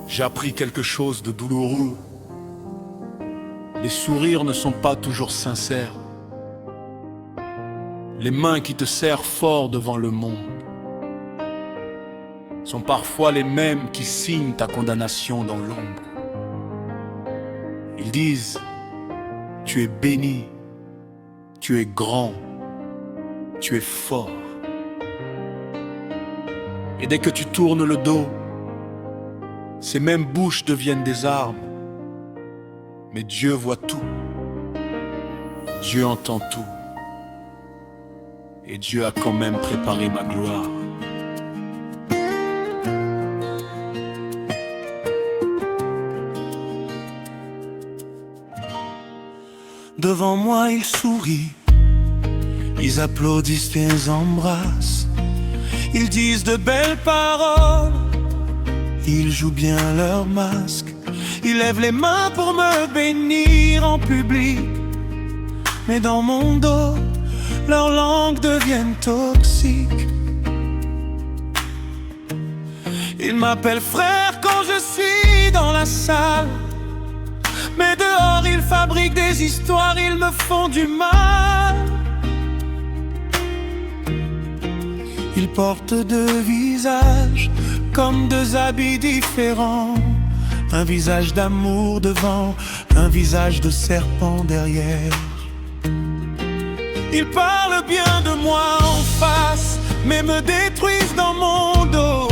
J'ai appris quelque chose de douloureux. Les sourires ne sont pas toujours sincères. Les mains qui te serrent fort devant le monde sont parfois les mêmes qui signent ta condamnation dans l'ombre. Ils disent: tu es béni, tu es grand, tu es fort. Et dès que tu tournes le dos, ces mêmes bouches deviennent des armes. Mais Dieu voit tout, Dieu entend tout, et Dieu a quand même préparé ma gloire. Devant moi ils sourient, ils applaudissent et ils embrassent. Ils disent de belles paroles, ils jouent bien leur masque. Ils lèvent les mains pour me bénir en public. Mais dans mon dos, leurs langues deviennent toxiques. Ils m'appellent frère quand je suis dans la salle, mais dehors ils fabriquent des histoires, ils me font du mal. Ils portent deux visages comme deux habits différents. Un visage d'amour devant, un visage de serpent derrière. Ils parlent bien de moi en face, mais me détruisent dans mon dos.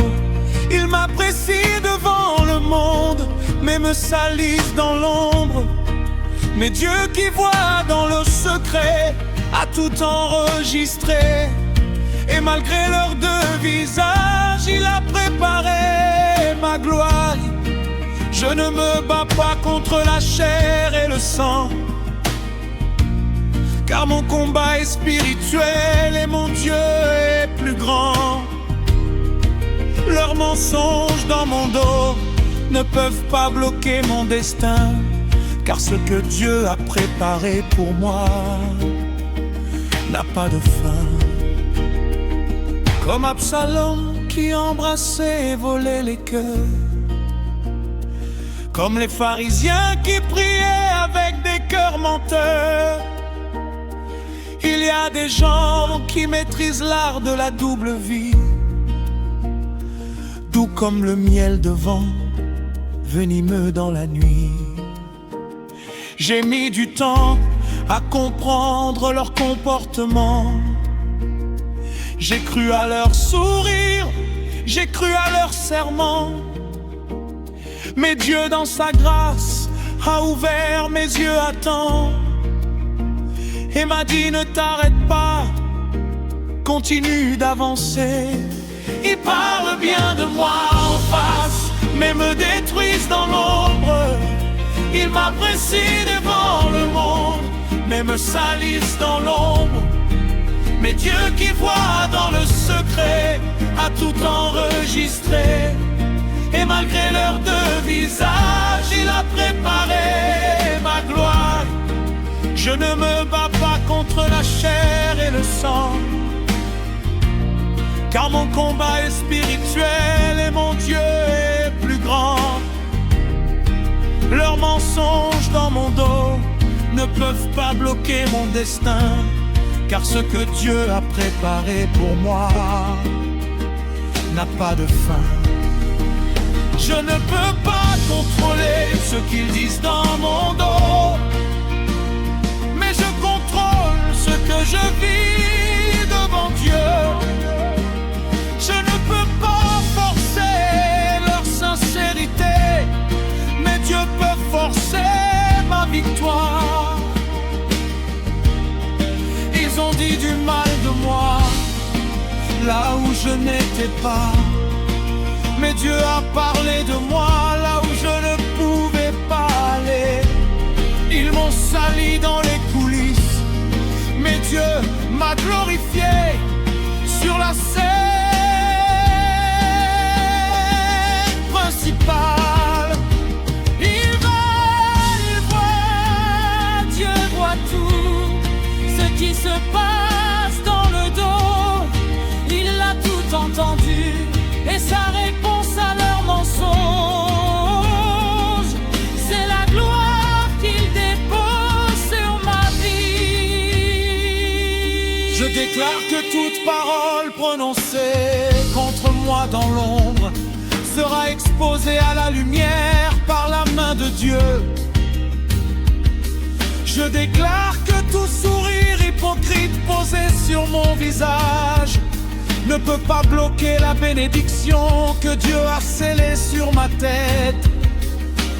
Ils m'apprécient devant le monde, mais me salissent dans l'ombre. Mais Dieu qui voit dans le secret a tout enregistré. Et malgré leurs deux visages, il a préparé ma gloire. Je ne me bats pas contre la chair et le sang, car mon combat est spirituel et mon Dieu est plus grand. Leurs mensonges dans mon dos ne peuvent pas bloquer mon destin, car ce que Dieu a préparé pour moi n'a pas de fin. Comme Absalom qui embrassait et volait les cœurs, comme les pharisiens qui priaient avec des cœurs menteurs. Il y a des gens qui maîtrisent l'art de la double vie, doux comme le miel de vent, venimeux dans la nuit. J'ai mis du temps à comprendre leur comportement. J'ai cru à leur sourire, j'ai cru à leurs serments. Mais Dieu dans sa grâce a ouvert mes yeux à temps et m'a dit: ne t'arrête pas, continue d'avancer. Ils parlent bien de moi en face, mais me détruisent dans l'ombre. Ils m'apprécient devant le monde, mais me salissent dans l'ombre. Mais Dieu qui voit dans le secret a tout enregistré. Et malgré leurs deux visages, il a préparé ma gloire. Je ne me bats pas contre la chair et le sang, car mon combat est spirituel et mon Dieu est plus grand. Leurs mensonges dans mon dos ne peuvent pas bloquer mon destin, car ce que Dieu a préparé pour moi n'a pas de fin. Je ne peux pas contrôler ce qu'ils disent dans mon dos, mais je contrôle ce que je vis devant Dieu. Je ne peux pas forcer leur sincérité, mais Dieu peut forcer ma victoire. Ils ont dit du mal de moi là où je n'étais pas, mais Dieu a parlé de moi là où je ne pouvais pas aller. Ils m'ont sali dans les coulisses, mais Dieu m'a glorifié sur la scène principale. Il voit, Dieu voit tout ce qui se passe dans le dos. Il a tout entendu et sa réponse à leurs mensonges Je déclare que toute parole prononcée contre moi dans l'ombre sera exposée à la lumière par la main de Dieu. Je déclare que tout sourire hypocrite posé sur mon visage ne peut pas bloquer la bénédiction que Dieu a scellée sur ma tête.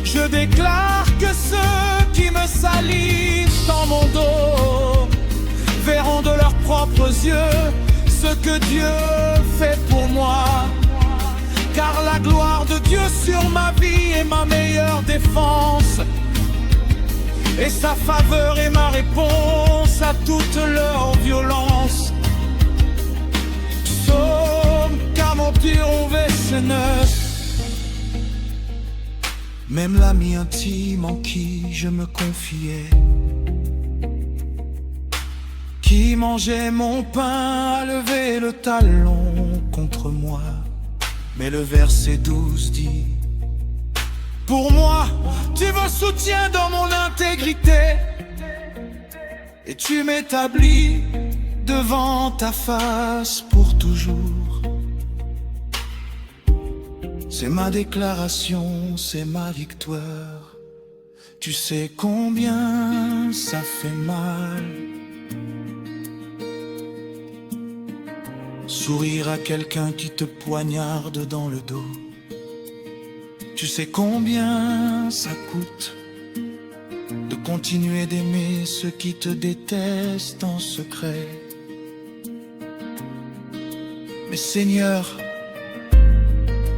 Je déclare que ceux qui me salissent dans mon dos verront de leurs propres yeux ce que Dieu fait pour moi. Car la gloire de Dieu sur ma vie est ma meilleure défense, et sa faveur est ma réponse à toute leur violence. Psaume 41, verset 9. Même l'ami intime en qui je me confiais, qui mangeait mon pain, a levé le talon contre moi. Mais le verset 12 dit: pour moi, tu me soutiens dans mon intégrité, et tu m'établis devant ta face pour toujours. C'est ma déclaration, c'est ma victoire. Tu sais combien ça fait mal. Sourire à quelqu'un qui te poignarde dans le dos. Tu sais combien ça coûte de continuer d'aimer ceux qui te détestent en secret. Mais Seigneur,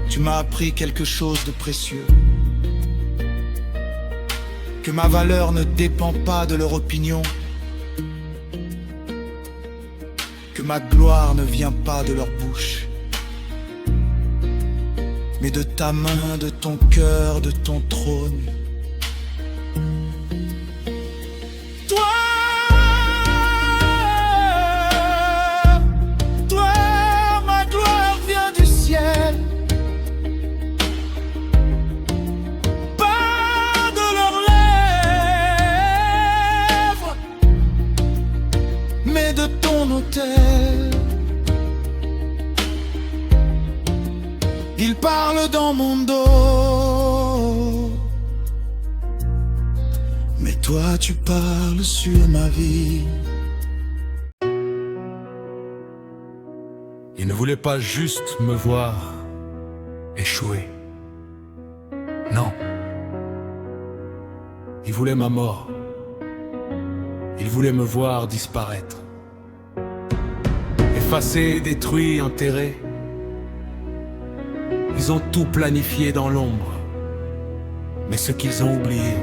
tu m'as appris quelque chose de précieux, que ma valeur ne dépend pas de leur opinion, que ma gloire ne vient pas de leur bouche, mais de ta main, de ton cœur, de ton trône. Toi, ma gloire vient du ciel, pas de leurs lèvres, mais de ton autel. Ils parlent dans mon dos, mais toi tu parles sur ma vie. Il ne voulait pas juste me voir échouer. Non. Il voulait ma mort. Il voulait me voir disparaître. Effacé, détruit, enterré. Ils ont tout planifié dans l'ombre. Mais ce qu'ils ont oublié,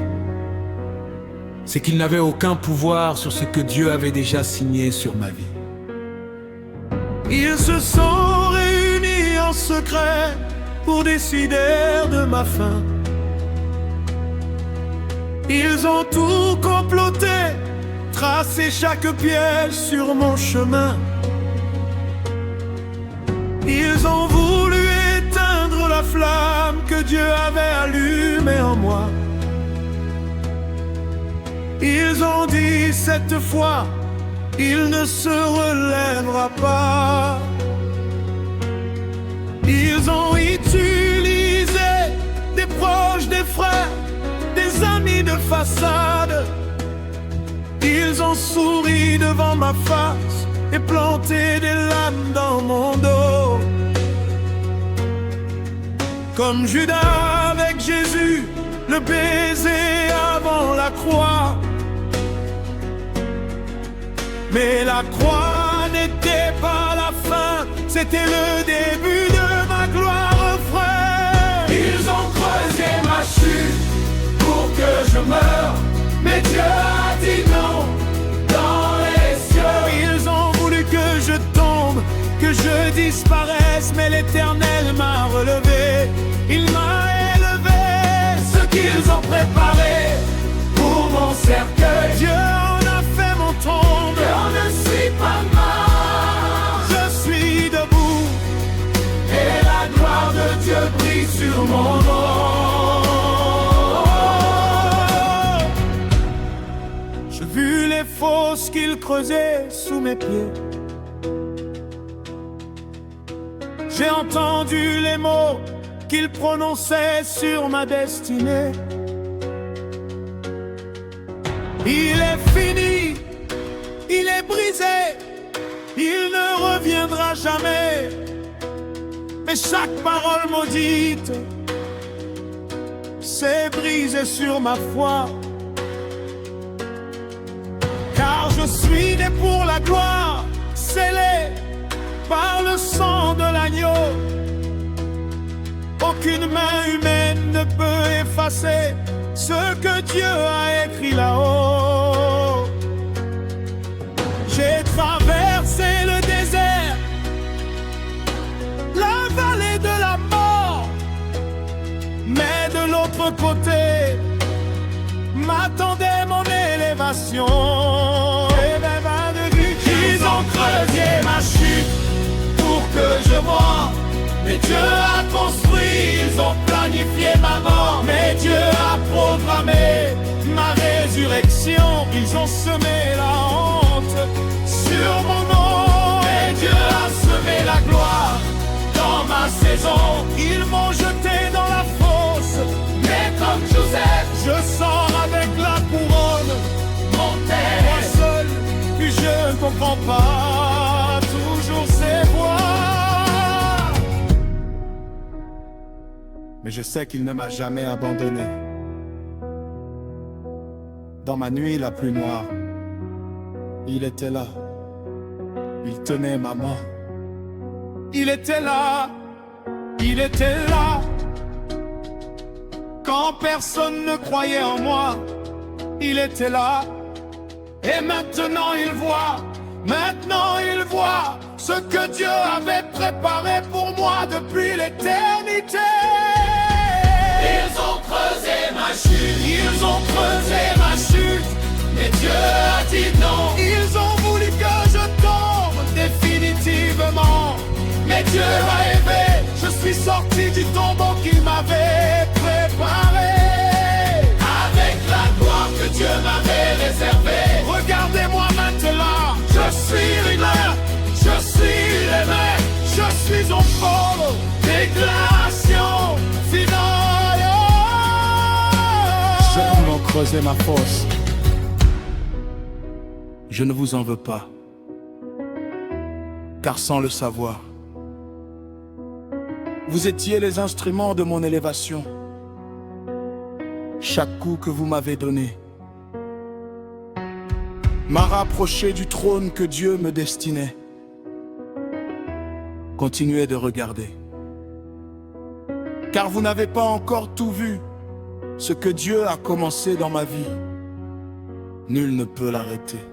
c'est qu'ils n'avaient aucun pouvoir sur ce que Dieu avait déjà signé sur ma vie. Ils se sont réunis en secret pour décider de ma fin. Ils ont tout comploté, tracé chaque piège sur mon chemin. Ils ont voulu éteindre la flamme que Dieu avait allumée en moi. Ils ont dit cette fois, il ne se relèvera pas. Ils ont utilisé des proches, des frères, des amis de façade. Ils ont souri devant ma face et planté des lames dans mon dos. Comme Judas avec Jésus, le baiser avant la croix. Mais la croix n'était pas la fin, c'était le début de ma gloire, frère. Ils ont creusé ma chute pour que je meure, mais Dieu a dit non dans les cieux. Ils ont voulu que je tombe, que je disparaisse, mais l'Éternel m'a relevé. Il m'a élevé, ce qu'ils ont préparé pour mon cercueil. Dieu en a fait mon tombe, je ne suis pas mort, je suis debout, et la gloire de Dieu brille sur mon dos. J'ai vu les fausses qu'ils qu'il creusait sous mes pieds. J'ai entendu les mots qu'il prononçait sur ma destinée. Il est fini, il est brisé, il ne reviendra jamais. Mais chaque parole maudite s'est brisée sur ma foi. Car je suis né pour la gloire, scellé par le sang de l'agneau. Aucune main humaine ne peut effacer ce que Dieu a écrit là-haut. J'ai traversé le désert, la vallée de la mort, mais de l'autre côté m'attendait mon élévation. Ils ont creusé ma chute pour que je voie, mais Dieu a construit, ils ont planifié ma mort, mais Dieu a programmé ma résurrection. Ils ont semé la honte sur mon nom, mais Dieu a semé la gloire dans ma saison. Ils m'ont jeté dans la fosse, mais comme Joseph, je sors avec la couronne. Moi seul, puis je ne comprends pas toujours ces voix. Mais je sais qu'il ne m'a jamais abandonné. Dans ma nuit la plus noire, il était là. Il tenait ma main. Il était là. Il était là. Quand personne ne croyait en moi, il était là. Et maintenant il voit ce que Dieu avait préparé pour moi depuis l'éternité. Ils ont creusé ma chute, mais Dieu a dit non. Ils ont voulu que je tombe définitivement, mais Dieu a aimé. Je suis sorti du tombeau qu'il m'avait préparé, avec la gloire que Dieu m'avait réservée. Regardez-moi maintenant, je suis ruineur, je suis aimé, je suis en forme. Déclaration finale. J'aime m'en creuser ma fosse. Je ne vous en veux pas, car sans le savoir, vous étiez les instruments de mon élévation. Chaque coup que vous m'avez donné m'a rapproché du trône que Dieu me destinait. Continuez de regarder, car vous n'avez pas encore tout vu. Ce que Dieu a commencé dans ma vie, nul ne peut l'arrêter.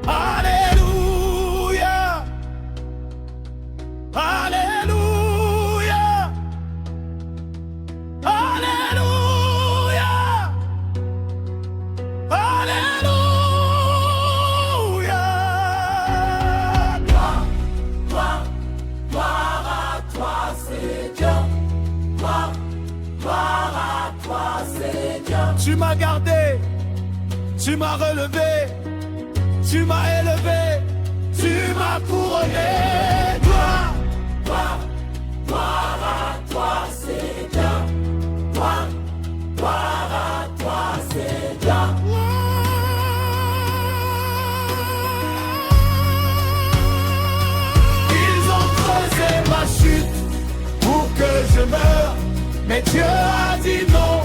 Alléluia, Alléluia, Alléluia, Alléluia. Gloire à toi, Seigneur. Gloire à toi, Seigneur. Tu m'as gardé, tu m'as relevé, tu m'as élevé, tu m'as couronné. Gloire, gloire, gloire à toi, Seigneur. Gloire, gloire à toi, Seigneur. Ils ont creusé ma chute pour que je meure, mais Dieu a dit non.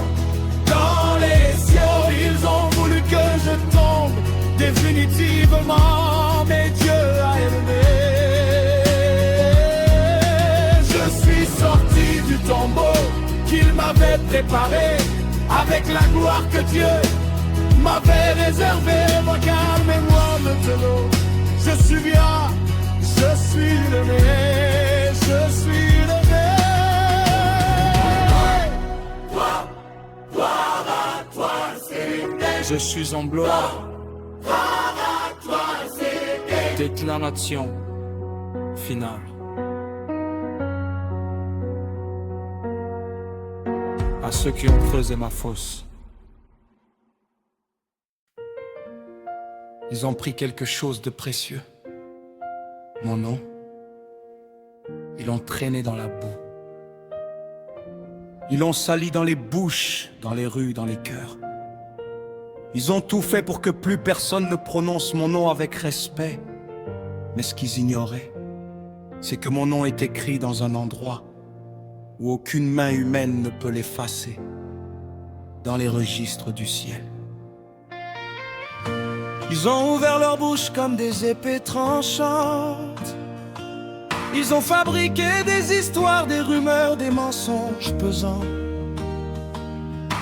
Dans les cieux, ils ont voulu que je tombe définitivement, mais Dieu a aimé. Je suis sorti du tombeau qu'il m'avait préparé, avec la gloire que Dieu m'avait réservée. Regardez-moi maintenant, je suis bien, je suis levé, je suis levé. Gloire à toi, Seigneur. Je suis en gloire. Gloire à toi, Seigneur. Déclaration finale. À ceux qui ont creusé ma fosse, Ils ont pris quelque chose de précieux. Mon nom. Ils l'ont traîné dans la boue. Ils l'ont sali dans les bouches, dans les rues, dans les cœurs. Ils ont tout fait pour que plus personne ne prononce mon nom avec respect. Mais ce qu'ils ignoraient, c'est que mon nom est écrit dans un endroit où aucune main humaine ne peut l'effacer, dans les registres du ciel. Ils ont ouvert leur bouche comme des épées tranchantes. Ils ont fabriqué des histoires, des rumeurs, des mensonges pesants.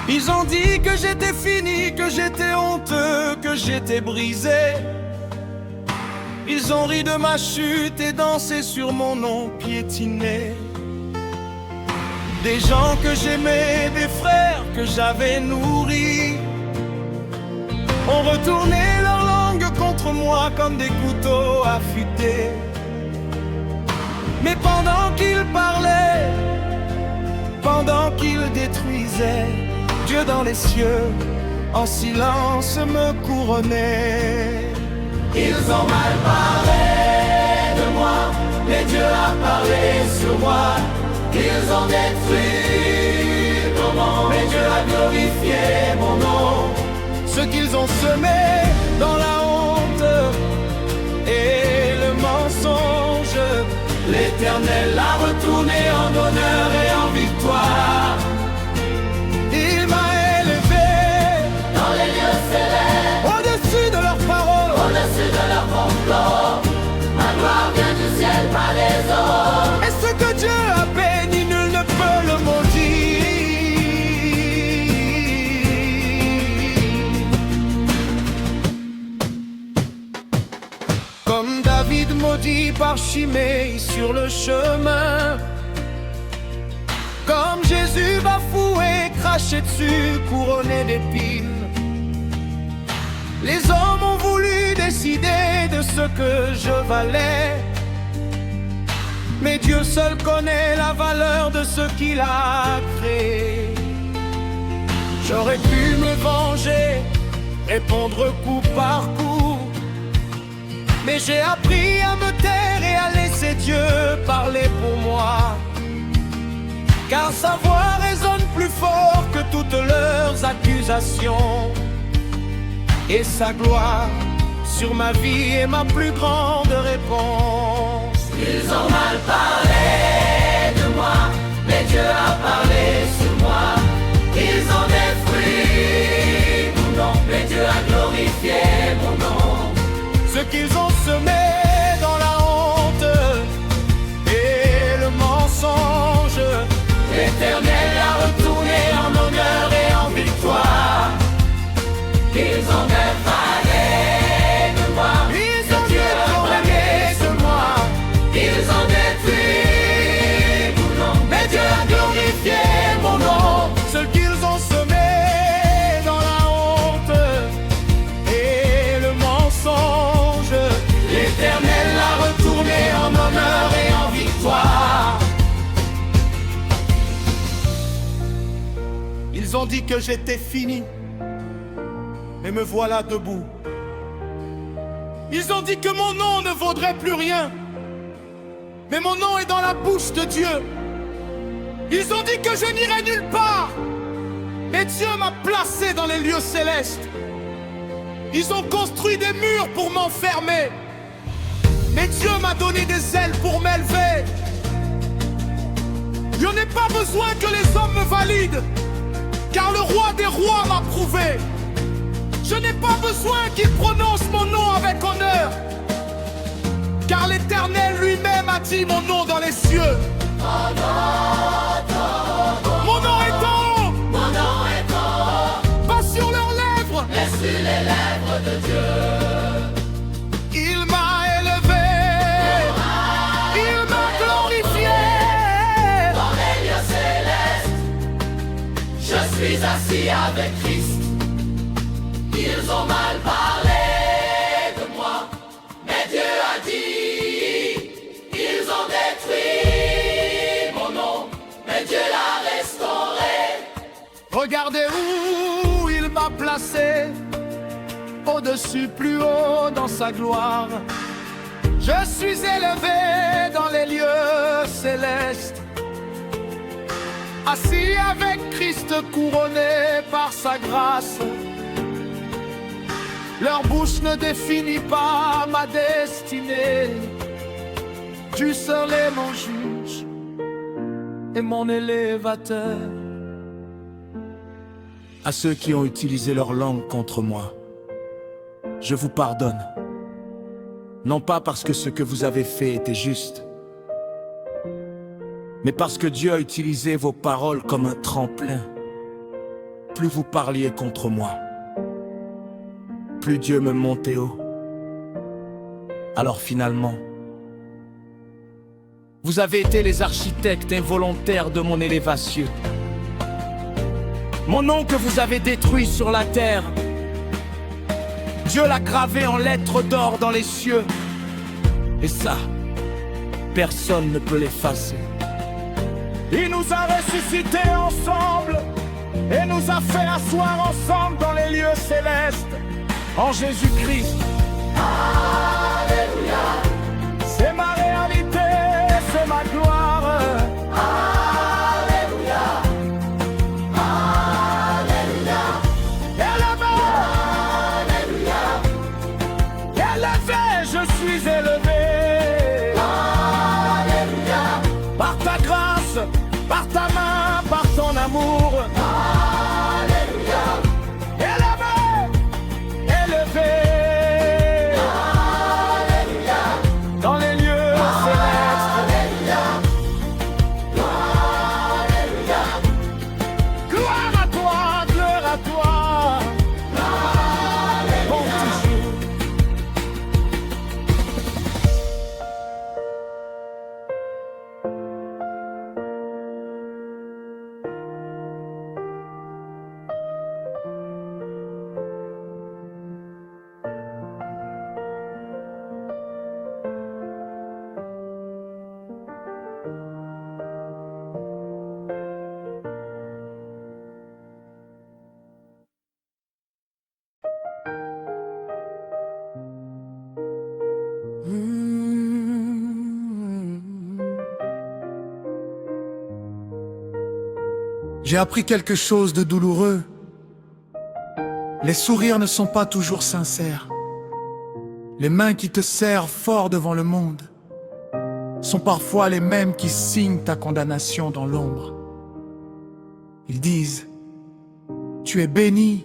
Ils ont dit que j'étais fini, que j'étais honteux, que j'étais brisé. Ils ont ri de ma chute et dansé sur mon nom piétiné. Des gens que j'aimais, des frères que j'avais nourris, ont retourné leur langue contre moi comme des couteaux affûtés. Mais pendant qu'ils parlaient, pendant qu'ils détruisaient, Dieu dans les cieux, en silence me couronnait. Ils ont mal parlé de moi, mais Dieu a parlé sur moi. Ils ont détruit mon nom, mais Dieu a glorifié mon nom. Ce qu'ils ont semé dans la honte et le mensonge, l'Éternel l'a retourné en honneur et en victoire. Il m'a élevé dans les lieux célestes, au-dessus de leurs paroles, au-dessus de leurs complots. Ma gloire vient du ciel, pas des hommes. Et ce que Dieu a béni, nul ne peut le maudire. Comme David maudit par Chimée sur le chemin, comme Jésus bafoué, craché dessus, couronné d'épines. Les hommes ont voulu décider de ce que je valais, mais Dieu seul connaît la valeur de ce qu'il a créé. J'aurais pu me venger, répondre coup par coup, mais j'ai appris à me taire et à laisser Dieu parler pour moi. Car sa voix résonne plus fort que toutes leurs accusations. Et sa gloire sur ma vie est ma plus grande réponse. Ils ont mal parlé de moi, mais Dieu a parlé sur moi. Ils ont détruit mon nom, mais Dieu a glorifié mon nom. Ce qu'ils ont semé dans la honte et le mensonge, l'Éternel l'a retourné en honneur et en victoire. Ils ont défalé de moi, ils ont Dieu a détourné de moi. Ils ont détruit mon nom, mais Dieu a glorifié mon nom. Ce qu'ils ont semé dans la honte et le mensonge, l'Éternel l'a retourné en honneur et en victoire. ils ont dit que j'étais fini, mais me voilà debout. Ils ont dit que mon nom ne vaudrait plus rien, mais mon nom est dans la bouche de Dieu. Ils ont dit que je n'irai nulle part, mais Dieu m'a placé dans les lieux célestes. Ils ont construit des murs pour m'enfermer, mais Dieu m'a donné des ailes pour m'élever. Je n'ai pas besoin que les hommes me valident, car le roi des rois m'a prouvé. Je n'ai pas besoin qu'il prononce mon nom avec honneur, car l'Éternel lui-même a dit mon nom dans les cieux. Mon nom est en haut, Mon nom est en haut, pas sur leurs lèvres. mais sur les lèvres de Dieu. Il m'a élevé, il m'a glorifié. Dans les lieux célestes, je suis assis avec Christ. Ils ont mal parlé de moi, mais Dieu a dit. Ils ont détruit mon nom, mais Dieu l'a restauré. Regardez où il m'a placé, par-dessus, plus haut dans sa gloire. Je suis élevé dans les lieux célestes, assis avec Christ couronné par sa grâce. Leur bouche ne définit pas ma destinée. Tu seul est mon juge et mon élévateur. À ceux qui ont utilisé leur langue contre moi, je vous pardonne. Non pas parce que ce que vous avez fait était juste, mais parce que Dieu a utilisé vos paroles comme un tremplin. Plus vous parliez contre moi, plus Dieu me montait haut. Alors finalement, vous avez été les architectes involontaires de mon élévation. Mon nom que vous avez détruit sur la terre, Dieu l'a gravé en lettres d'or dans les cieux. Et ça, personne ne peut l'effacer. Il nous a ressuscités ensemble et nous a fait asseoir ensemble dans les lieux célestes en Jésus-Christ. Alléluia. C'est ma réalité, c'est ma gloire. Alléluia. Alléluia. Élevé, Alléluia. élevé, je suis élevé. Alléluia. Par ta grâce, par ta main, par ton amour. Alléluia. Élevé, élevé. Alléluia. Dans les lieux célestes. Alléluia. Alléluia. Gloire à toi, gloire à toi. Bon toujours. J'ai appris quelque chose de douloureux. Les sourires ne sont pas toujours sincères. Les mains qui te serrent fort devant le monde sont parfois les mêmes qui signent ta condamnation dans l'ombre. Ils disent: tu es béni,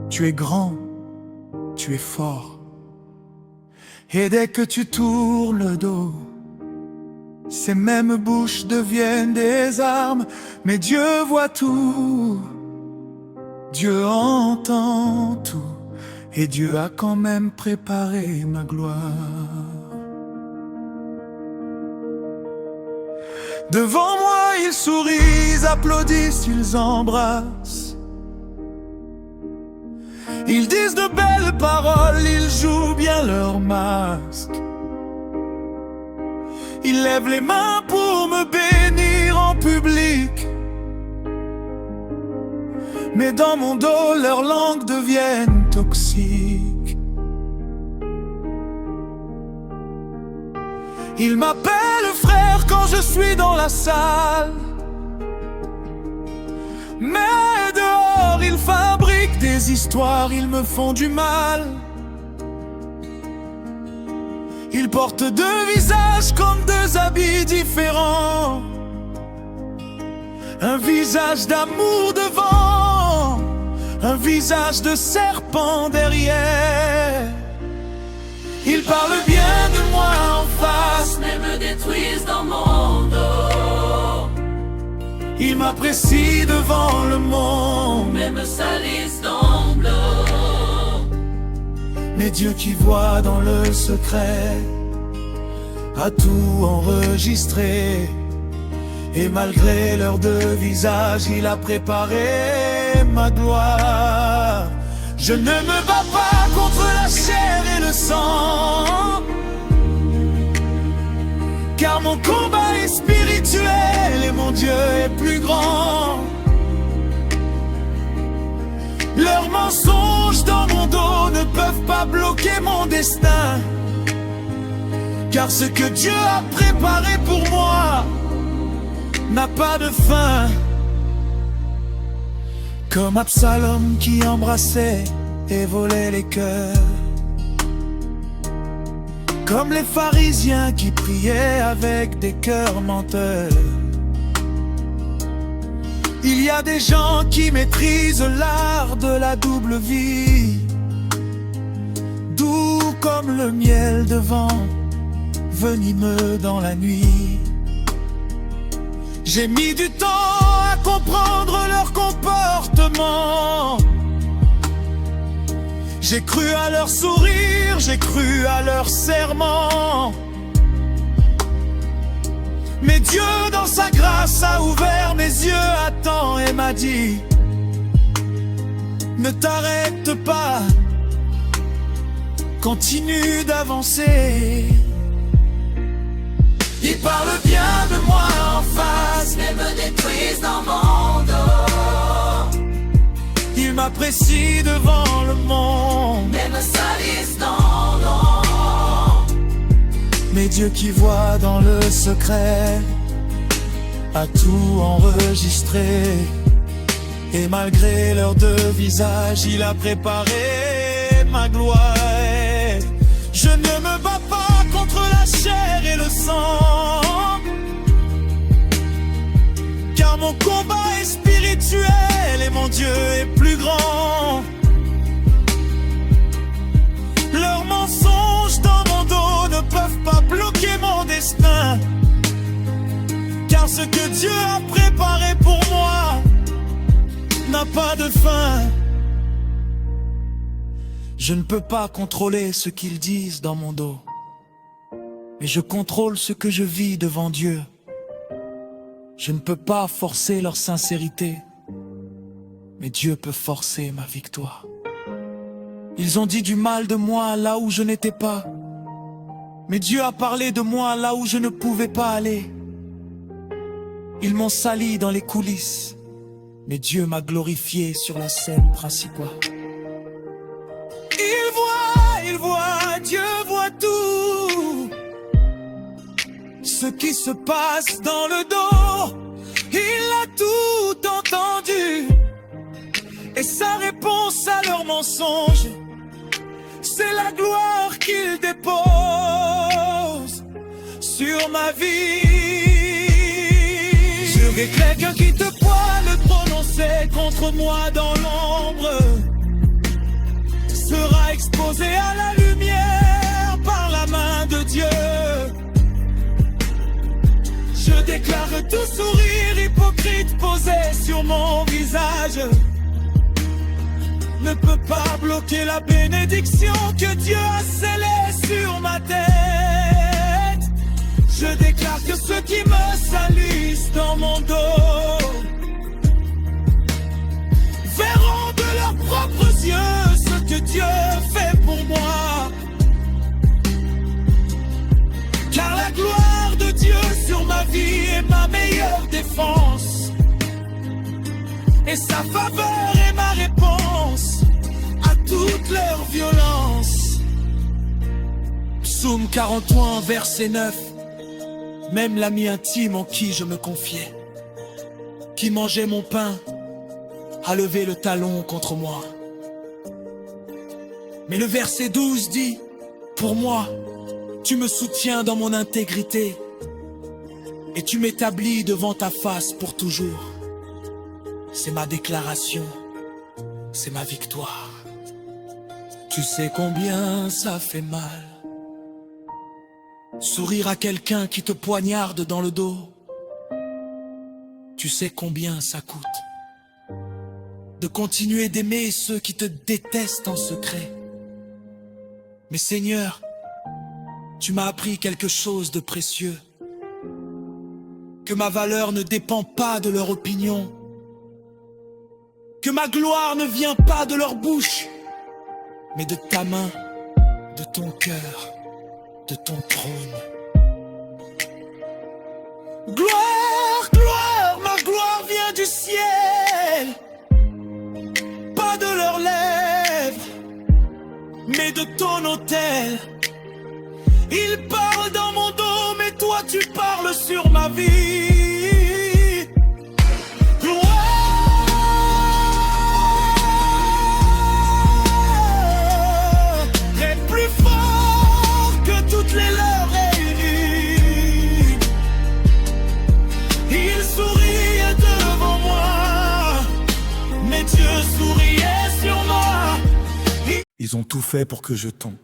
tu es grand, tu es fort. Et dès que tu tournes le dos, ces mêmes bouches deviennent des armes. Mais Dieu voit tout, Dieu entend tout, et Dieu a quand même préparé ma gloire. Devant moi, ils sourient, ils applaudissent, ils embrassent. Ils disent de belles paroles, ils jouent bien leur masque. Ils lèvent les mains pour me bénir en public. Mais dans mon dos, leurs langues deviennent toxiques. Ils m'appellent frère quand je suis dans la salle. Mais dehors, ils fabriquent des histoires, ils me font du mal. Ils portent deux visages comme deux habits différents. Un visage d'amour devant, un visage de serpent derrière. Ils parlent bien de moi en face, Mais me détruisent dans mon dos. ils m'apprécient devant le monde. Mais me salissent dans l'eau. Mais Dieu qui voit dans le secret a tout enregistré. Et malgré leurs deux visages, il a préparé ma gloire. Je ne me bats pas contre la chair et le sang, car mon combat est spirituel et mon Dieu est plus grand. Leurs mensonges dans mon dos ne peuvent pas pas bloquer mon destin, car ce que Dieu a préparé pour moi n'a pas de fin. Comme Absalom qui embrassait et volait les cœurs, comme les pharisiens qui priaient avec des cœurs menteurs. Il y a des gens qui maîtrisent l'art de la double vie, doux comme le miel de vent, venimeux dans la nuit. J'ai mis du temps à comprendre leur comportement. J'ai cru à leur sourire, j'ai cru à leurs serments. Mais Dieu dans sa grâce a ouvert mes yeux à temps et m'a dit: ne t'arrête pas, continue d'avancer. Ils parlent bien de moi en face, mais me détruisent dans mon dos. ils m'apprécient devant le monde, Mais me salissent dans l'ombre. mais Dieu qui voit dans le secret a tout enregistré. Et malgré leurs deux visages, il a préparé ma gloire. Je ne me bats pas contre la chair et le sang, car mon combat est spirituel et mon Dieu est plus grand. Leurs mensonges dans mon dos ne peuvent pas bloquer mon destin, car ce que Dieu a préparé pour moi n'a pas de fin. Je ne peux pas contrôler ce qu'ils disent dans mon dos, mais je contrôle ce que je vis devant Dieu. Je ne peux pas forcer leur sincérité, mais Dieu peut forcer ma victoire. Ils ont dit du mal de moi là où je n'étais pas, mais Dieu a parlé de moi là où je ne pouvais pas aller. Ils m'ont sali dans les coulisses, mais Dieu m'a glorifié sur la scène principale. Il voit, Dieu voit tout. Ce qui se passe dans le dos, il a tout entendu. Et sa réponse à leurs mensonges, c'est la gloire qu'il dépose sur ma vie. Serait quelqu'un qui te poile prononcer contre moi dans l'ombre, sera exposé à la lumière par la main de Dieu. Je déclare tout sourire hypocrite posé sur mon visage ne peut pas bloquer la bénédiction que Dieu a scellée sur ma tête. Je déclare que ceux qui me salissent dans mon dos verront de leurs propres yeux ce que Dieu fait pour moi. Car la gloire de Dieu sur ma vie est ma meilleure défense, et sa faveur est ma réponse à toute leur violence. Psaume 41, verset 9. Même l'ami intime en qui je me confiais, qui mangeait mon pain, a levé le talon contre moi. Mais le verset 12 dit: pour moi, tu me soutiens dans mon intégrité, et tu m'établis devant ta face pour toujours. C'est ma déclaration, c'est ma victoire. Tu sais combien ça fait mal, sourire à quelqu'un qui te poignarde dans le dos. Tu sais combien ça coûte de continuer d'aimer ceux qui te détestent en secret. Mais Seigneur, tu m'as appris quelque chose de précieux, que ma valeur ne dépend pas de leur opinion, que ma gloire ne vient pas de leur bouche, mais de ta main, de ton cœur, de ton trône. Gloire, gloire, ma gloire vient du ciel, pas de leurs lèvres, mais côté de ton autel. Ils parlent dans mon dos, mais toi tu parles sur ma vie. Gloire est plus fort que toutes les leurs réunies. Il souriait devant moi, mais Dieu souriait sur moi. Ils ont tout fait pour que je tombe.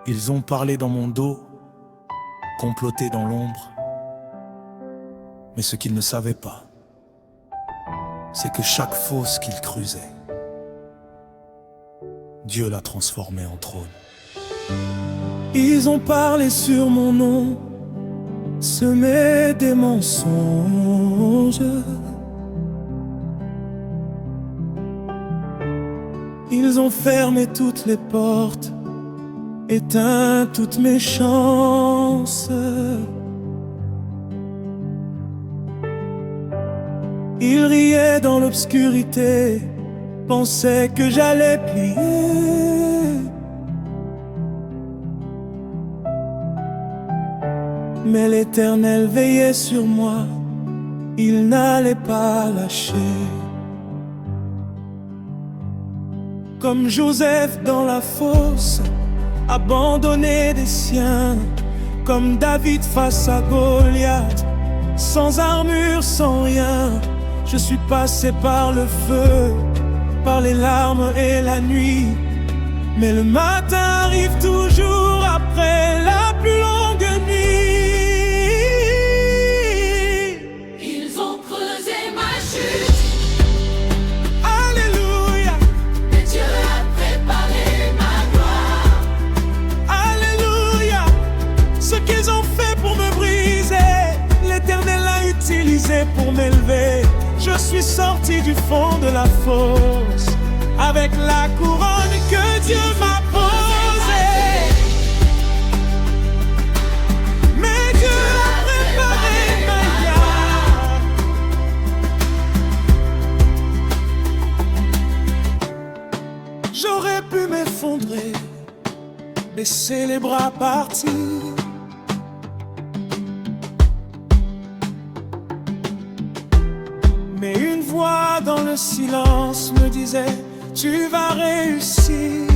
Ils ont parlé dans mon dos, comploté dans l'ombre. Mais ce qu'ils ne savaient pas, c'est que chaque fosse qu'ils creusaient, Dieu l'a transformé en trône. Ils ont parlé sur mon nom, semé des mensonges. Ils ont fermé toutes les portes, éteint toutes mes chances. Ils riaient dans l'obscurité, pensaient que j'allais plier. Mais l'Éternel veillait sur moi, il n'allait pas lâcher. Comme Joseph dans la fosse, abandonné des siens, comme David face à Goliath, sans armure, sans rien. Je suis passé par le feu, par les larmes et la nuit, mais le matin arrive toujours après la plus longue nuit. Ils ont creusé ma chute. Alléluia. Mais Dieu a préparé ma gloire. Alléluia. Ce qu'ils ont fait pour me briser, l'Éternel l'a utilisé pour m'élever. Je suis sorti du fond de la fosse avec la couronne que Dieu m'a posée. Mais Dieu a préparé ma gloire. J'aurais pu m'effondrer, baisser les bras, partir. Mais une voix dans le silence me disait: tu vas réussir.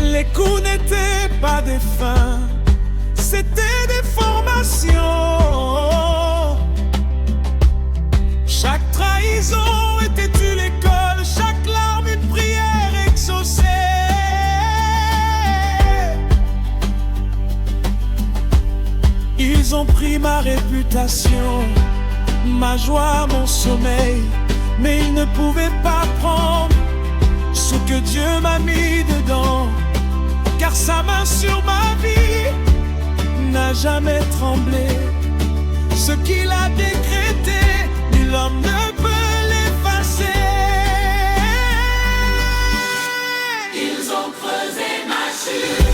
Les coups n'étaient pas des fins, c'était des formations. Chaque trahison était une école, chaque larme une prière exaucée. Ils ont pris ma réputation, ma joie, mon sommeil, mais ils ne pouvaient pas prendre ce que Dieu m'a mis dedans, car sa main sur ma vie n'a jamais tremblé. Ce qu'il a décrété, nul homme ne peut l'effacer. Ils ont creusé ma chute.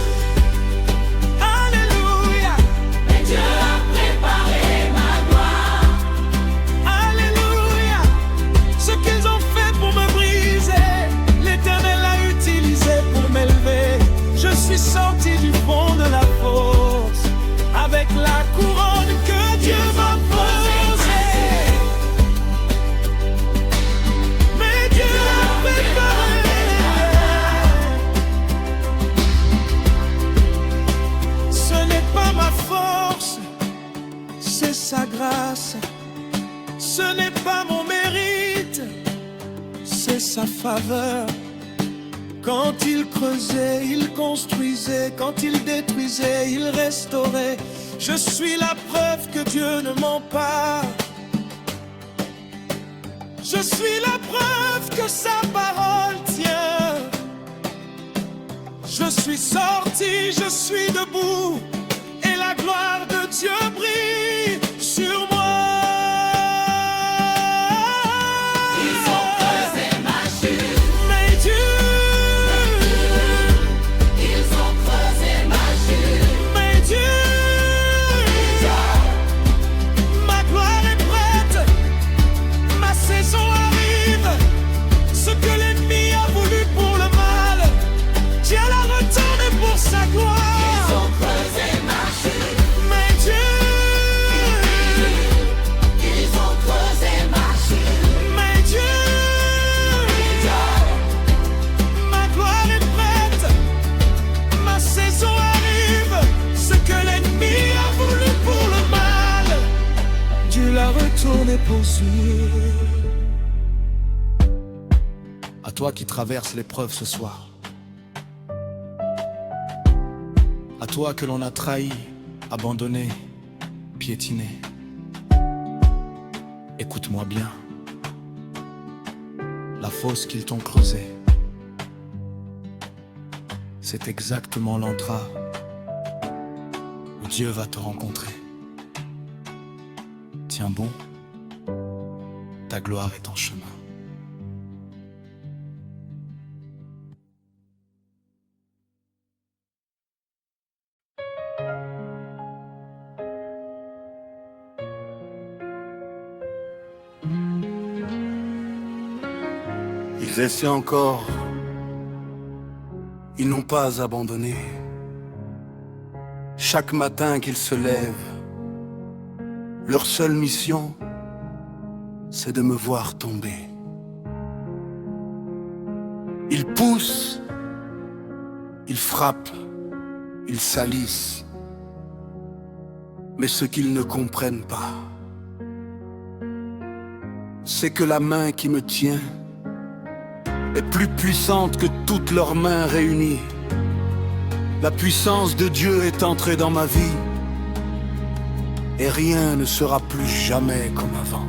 Sorti du fond de la fosse avec la couronne que Dieu m'a posée. Mais Dieu a préparé. Ce n'est pas ma force, c'est sa grâce. Ce n'est pas mon mérite, c'est sa faveur. Quand il creusait, il construisait. Quand il détruisait, il restaurait. Je suis la preuve que Dieu ne ment pas. Je suis la preuve que sa parole tient. Je suis sorti, je suis debout, et la gloire de Dieu brille sur moi. suis. À toi qui traverses l'épreuve ce soir, à toi que l'on a trahi, abandonné, piétiné, écoute-moi bien. La fosse qu'ils t'ont creusée, c'est exactement l'endroit où Dieu va te rencontrer. Tiens bon, ta gloire est en chemin. Ils essaient encore, ils n'ont pas abandonné. Chaque matin qu'ils se lèvent, leur seule mission, c'est de me voir tomber. Ils poussent, ils frappent, ils salissent. Mais ce qu'ils ne comprennent pas, c'est que la main qui me tient est plus puissante que toutes leurs mains réunies. La puissance de Dieu est entrée dans ma vie et rien ne sera plus jamais comme avant.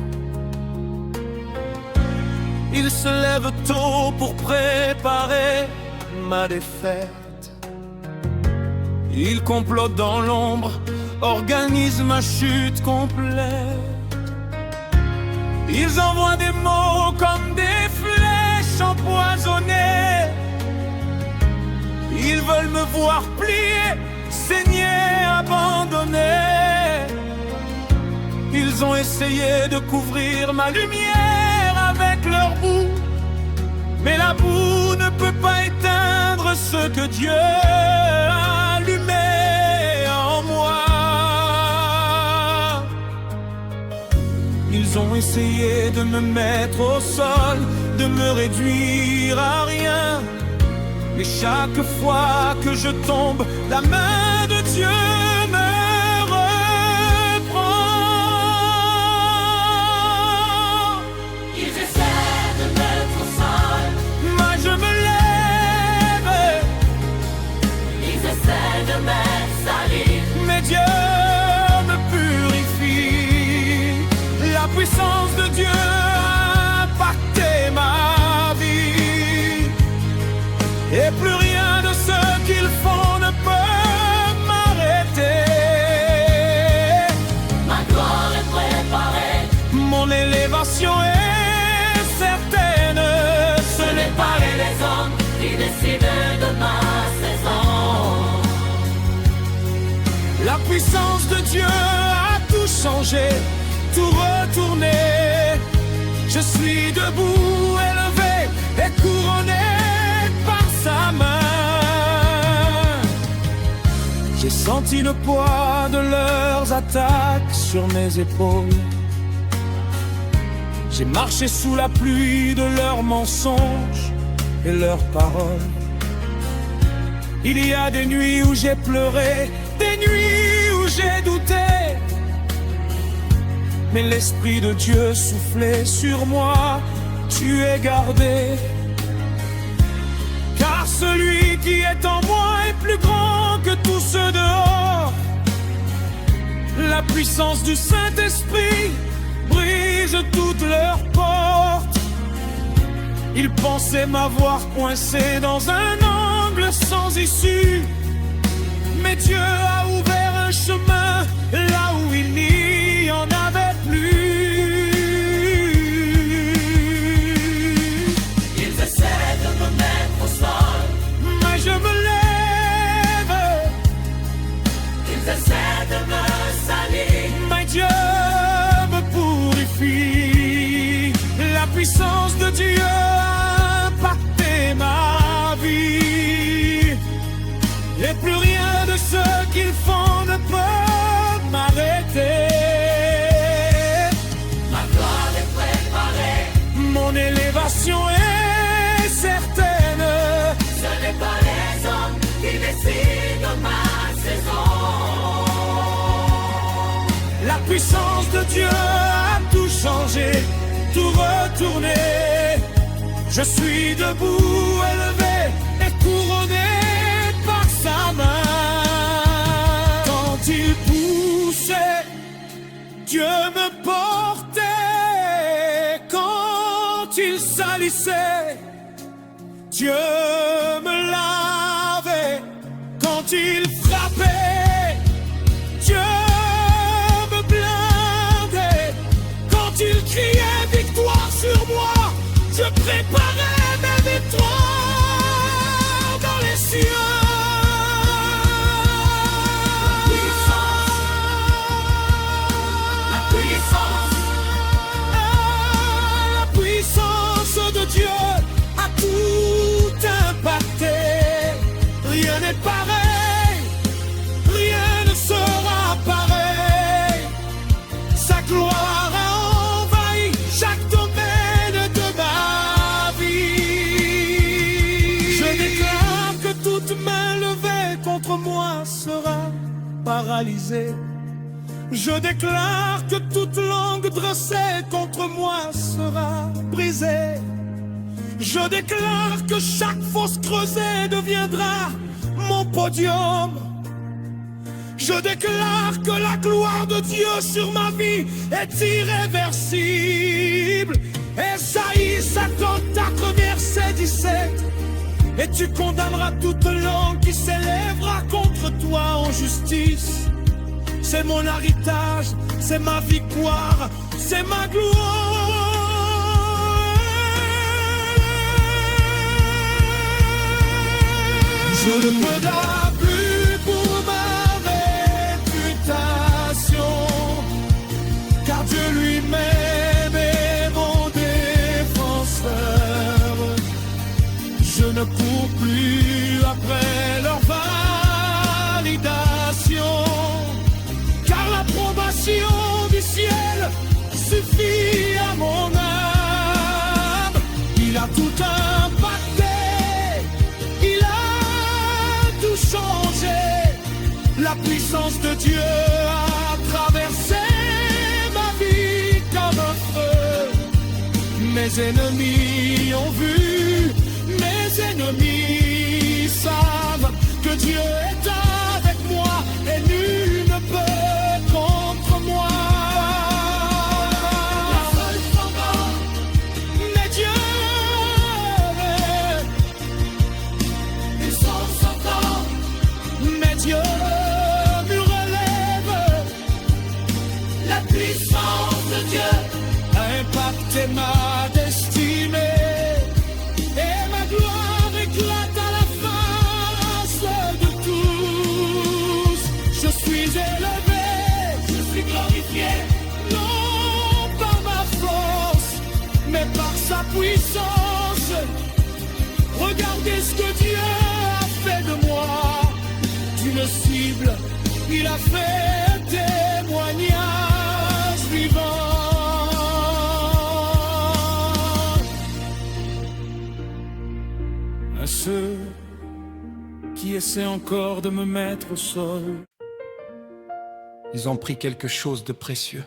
Il se lève tôt pour préparer ma défaite. Il complote dans l'ombre, organise ma chute complète. Ils envoient des mots comme des flèches empoisonnées. Ils veulent me voir plier, saigner, abandonner. Ils ont essayé de couvrir ma lumière avec leur boue, mais la boue ne peut pas éteindre ce que Dieu a allumé en moi. Ils ont essayé de me mettre au sol, de me réduire à rien. Mais chaque fois que je tombe, la main de Dieu me reprend. Ils essaient de mettre au sol, Moi je me lève, ils essaient de mettre salir. mais Dieu me purifie. La puissance de Dieu a impacté ma vie. Et plus rien de ce qu'ils font ne peut m'arrêter. Ma gloire est préparée, Mon élévation est certaine. ce n'est pas les hommes qui décident de ma saison. La puissance de Dieu a tout changé, tout retourné. Je suis debout, élevé et couronné par sa main. J'ai senti le poids de leurs attaques sur mes épaules. J'ai marché sous la pluie de leurs mensonges et leurs paroles. Il y a des nuits où j'ai pleuré, des nuits où j'ai douté. Mais l'Esprit de Dieu soufflait sur moi, tu es gardé. Car celui qui est en moi est plus grand que tous ceux dehors. La puissance du Saint-Esprit brise toutes leurs portes. Ils pensaient m'avoir coincé dans un angle sans issue. Mais Dieu a ouvert un chemin là où il n'y en avait plus. Ils essaient de me mettre au sol, Mais je me lève, ils essaient de me salir. mais Dieu me purifie. La puissance de Dieu a impacté ma vie. Et plus rien de ce qu'ils font ne peut m'arrêter. Ma gloire est préparée, Mon élévation est certaine. ce n'est pas les hommes qui décident de ma saison. La puissance de Dieu a tout changé. changer, tout retourner. Je suis debout, élevé et couronné par sa main. Quand il poussait, Dieu me portait. Quand il salissait, Dieu me lavait. Quand il frappait, Dieu me blindait. Quand il criait victoire sur moi, je préparais mes victoires dans les cieux. La puissance de Dieu a tout impacté. Rien n'est pareil, rien ne sera pareil. Sa gloire a envahi chaque domaine de ma vie. Je déclare que toute main levée contre moi sera paralysée. Je déclare que toute langue dressée contre moi sera brisée. Je déclare que chaque fosse creusée deviendra mon podium. Je déclare que la gloire de Dieu sur ma vie est irréversible. Ésaïe 54, verset 17. Et tu condamneras toute langue qui s'élèvera contre toi en justice. C'est mon héritage, c'est ma victoire, c'est ma gloire. Je ne me bats plus pour ma réputation, car Dieu lui-même est mon défenseur. Je ne cours plus après leur validation, car l'approbation du ciel suffit à mon âme. Il a tout impacté, il a tout changé. La puissance de Dieu a traversé ma vie comme un feu. Mes ennemis ont vu, mes ennemis savent que Dieu est avec moi et nul ne peut contre moi. Mais Dieu, ils sont sortants. Mais Dieu me relève. La puissance de Dieu a impacté ma destinée. Et ma gloire éclate à la face de tous. Je suis élevé, je suis glorifié, non par ma force, mais par sa puissance. Regardez ce que Dieu a fait de moi. D'une cible, il a fait un témoignage vivant. À ceux qui essaient encore de me mettre au sol, ils ont pris quelque chose de précieux,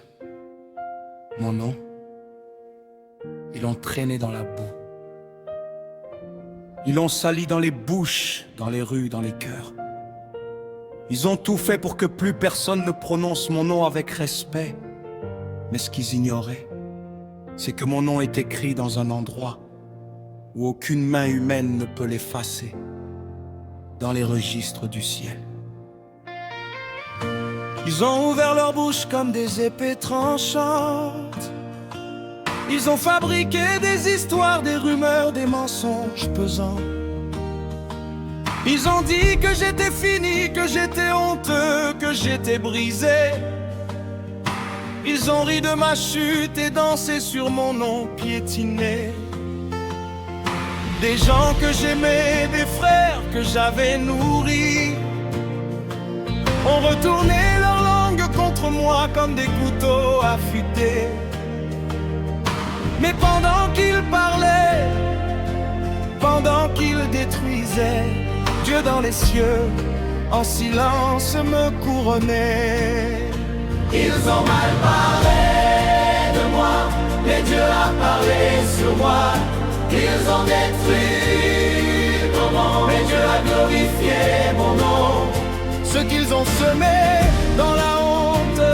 mon nom. Ils l'ont traîné dans la boue. Ils l'ont sali dans les bouches, dans les rues, dans les cœurs. Ils ont tout fait pour que plus personne ne prononce mon nom avec respect. Mais ce qu'ils ignoraient, c'est que mon nom est écrit dans un endroit où aucune main humaine ne peut l'effacer, dans les registres du ciel. Ils ont ouvert leur bouche comme des épées tranchantes. Ils ont fabriqué des histoires, des rumeurs, des mensonges pesants. Ils ont dit que j'étais fini, que j'étais honteux, que j'étais brisé. Ils ont ri de ma chute et dansé sur mon nom piétiné. Des gens que j'aimais, des frères que j'avais nourris, ont retourné leur langue contre moi comme des couteaux affûtés. Mais pendant qu'ils parlaient, pendant qu'ils détruisaient, Dieu dans les cieux, en silence me couronnait. Ils ont mal parlé de moi, mais Dieu a parlé sur moi. Ils ont détruit mon nom, mais Dieu a glorifié mon nom. Ce qu'ils ont semé dans la honte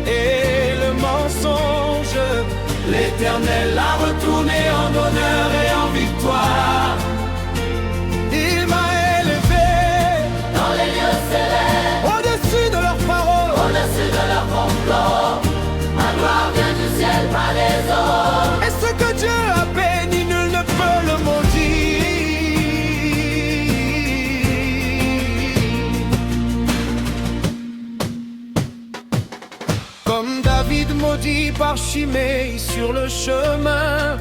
et le mensonge, l'Éternel l'a retourné en honneur et en victoire. il m'a élevé Dans les lieux célestes, au-dessus de leurs paroles. au-dessus de leur complot, ma gloire vient du ciel, pas des hommes. Et ce que Dieu a béni, nul ne peut le maudire. Comme David maudit par Chiméi sur le chemin,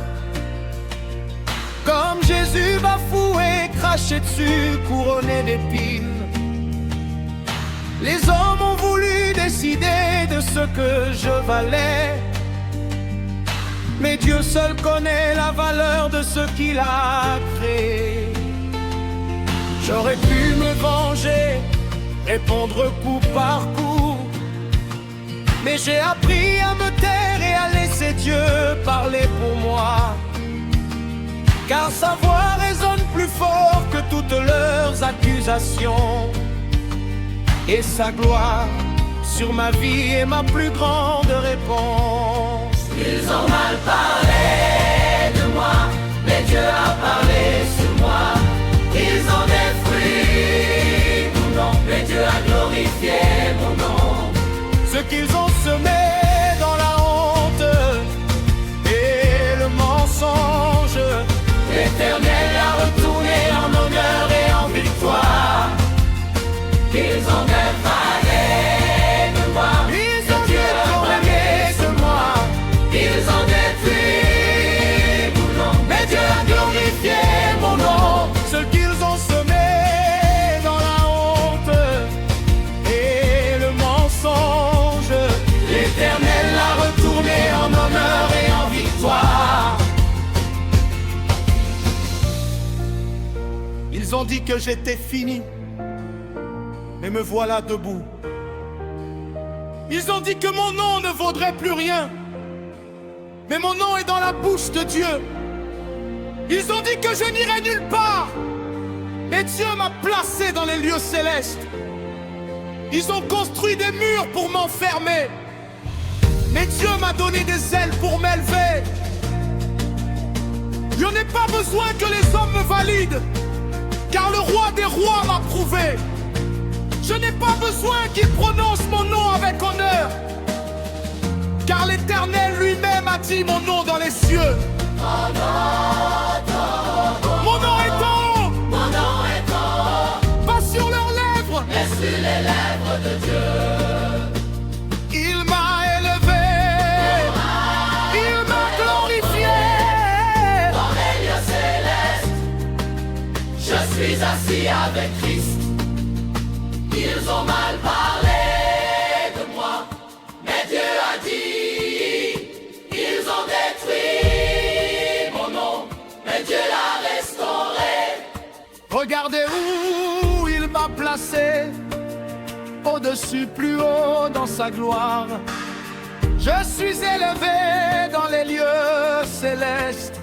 comme Jésus bafoué, craché dessus, couronné d'épines. Les hommes ont voulu décider de ce que je valais, mais Dieu seul connaît la valeur de ce qu'il a créé. J'aurais pu me venger, répondre coup par coup, mais j'ai appris à me taire et à laisser Dieu parler pour moi. Car sa voix résonne plus fort que toutes leurs accusations. Et sa gloire sur ma vie est ma plus grande réponse. Ils ont mal parlé de moi, mais Dieu a parlé sur moi. Ils ont détruit mon nom, mais Dieu a glorifié mon nom. Ce qu'ils ont semé dans la honte et le mensonge, L'Éternel l'a retourné en honneur et en victoire. Ils ont défalé de moi, ils ont Dieu a parlé sur moi. Ils ont détruit mon nom, mais Dieu a glorifié mon nom. ce qu'ils ont semé dans la honte et le mensonge, L'Éternel l'a retourné en honneur et en victoire. ils ont dit que j'étais fini, mais me voilà debout. Ils ont dit que mon nom ne vaudrait plus rien, mais mon nom est dans la bouche de Dieu. Ils ont dit que je n'irais nulle part, mais Dieu m'a placé dans les lieux célestes. Ils ont construit des murs pour m'enfermer, mais Dieu m'a donné des ailes pour m'élever. Je n'ai pas besoin que les hommes me valident, car le roi des rois m'a prouvé. Je n'ai pas besoin qu'il prononce mon nom avec honneur, car l'Éternel lui-même a dit mon nom dans les cieux. Mon nom est en haut, Mon nom est en haut, pas sur leurs lèvres. et sur les lèvres de Dieu. Il m'a élevé, il m'a glorifié. Dans les lieux célestes, je suis assis avec Christ. Ils ont mal parlé de moi, mais Dieu a dit. Ils ont détruit mon nom, mais Dieu l'a restauré. Regardez où il m'a placé, au-dessus, plus haut dans sa gloire. Je suis élevé dans les lieux célestes,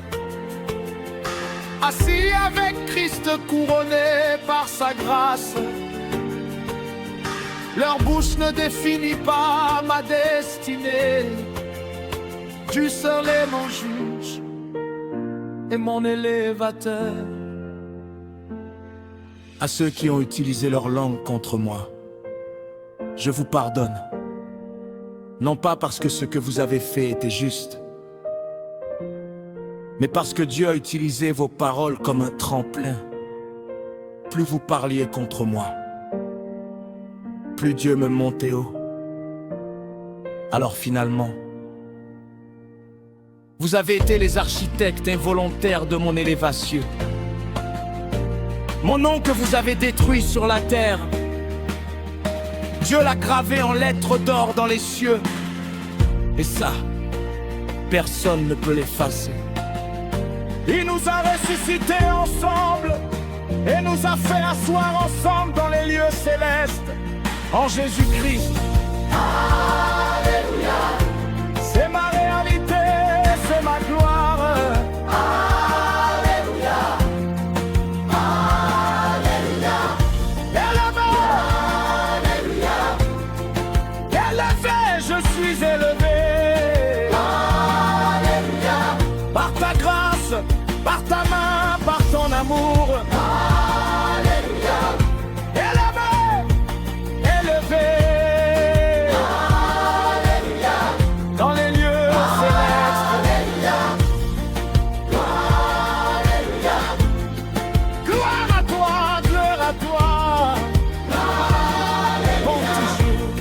assis avec Christ couronné par sa grâce. Leur bouche ne définit pas ma destinée. Tu seul est mon juge et mon élévateur. À ceux qui ont utilisé leur langue contre moi, je vous pardonne. Non pas parce que ce que vous avez fait était juste, mais parce que Dieu a utilisé vos paroles comme un tremplin. Plus vous parliez contre moi, plus Dieu me montait haut. Alors finalement, vous avez été les architectes involontaires de mon élévation. Mon nom que vous avez détruit sur la terre, Dieu l'a gravé en lettres d'or dans les cieux. Et ça, personne ne peut l'effacer. Il nous a ressuscités ensemble et nous a fait asseoir ensemble dans les lieux célestes en Jésus-Christ. Alléluia. C'est ma réalité. amour. Alléluia, Élevé, Alléluia, dans les lieux célestes. Alléluia, Alléluia, Gloire à toi, pour toujours.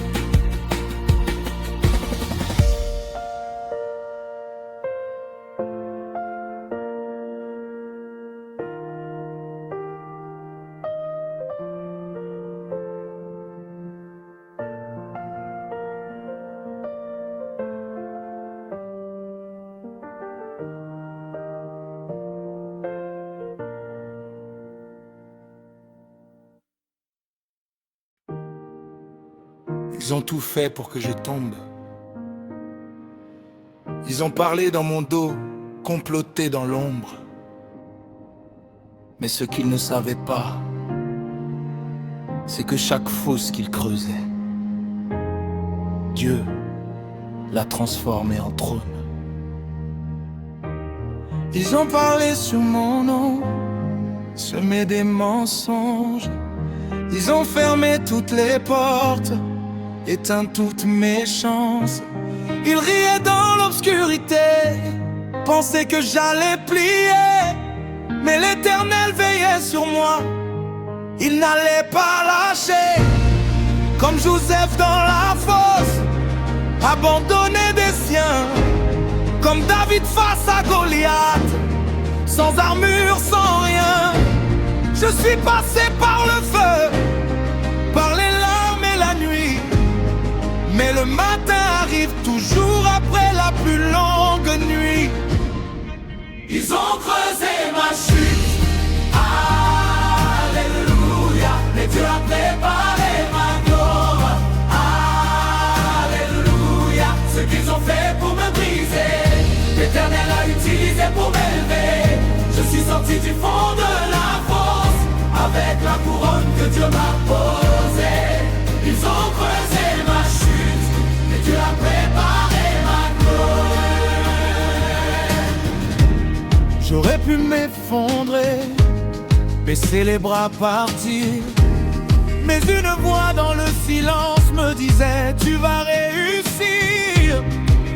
Ils ont tout fait pour que je tombe. Ils ont parlé dans mon dos, comploté dans l'ombre. Mais ce qu'ils ne savaient pas, c'est que chaque fosse qu'ils creusaient, Dieu l'a transformé en trône. Ils ont parlé sur mon nom, semé des mensonges. Ils ont fermé toutes les portes, éteint toutes mes chances. Ils riaient dans l'obscurité, pensaient que j'allais plier. Mais l'Éternel veillait sur moi, il n'allait pas lâcher. Comme Joseph dans la fosse, abandonné des siens. Comme David face à Goliath, sans armure, sans rien. Je suis passé par le feu, par les larmes et la nuit. Mais le matin arrive toujours après la plus longue nuit. ils ont creusé ma chute. Alléluia, mais Dieu a préparé ma gloire. Alléluia, ce qu'ils ont fait pour me briser, l'Éternel a utilisé pour m'élever. Je suis sorti du fond de la fosse avec la couronne que Dieu m'a posée. Ils ont creusé ma chute, mais Dieu a préparé ma gloire. J'aurais pu m'effondrer, baisser les bras, partir. Mais une voix dans le silence me disait: tu vas réussir.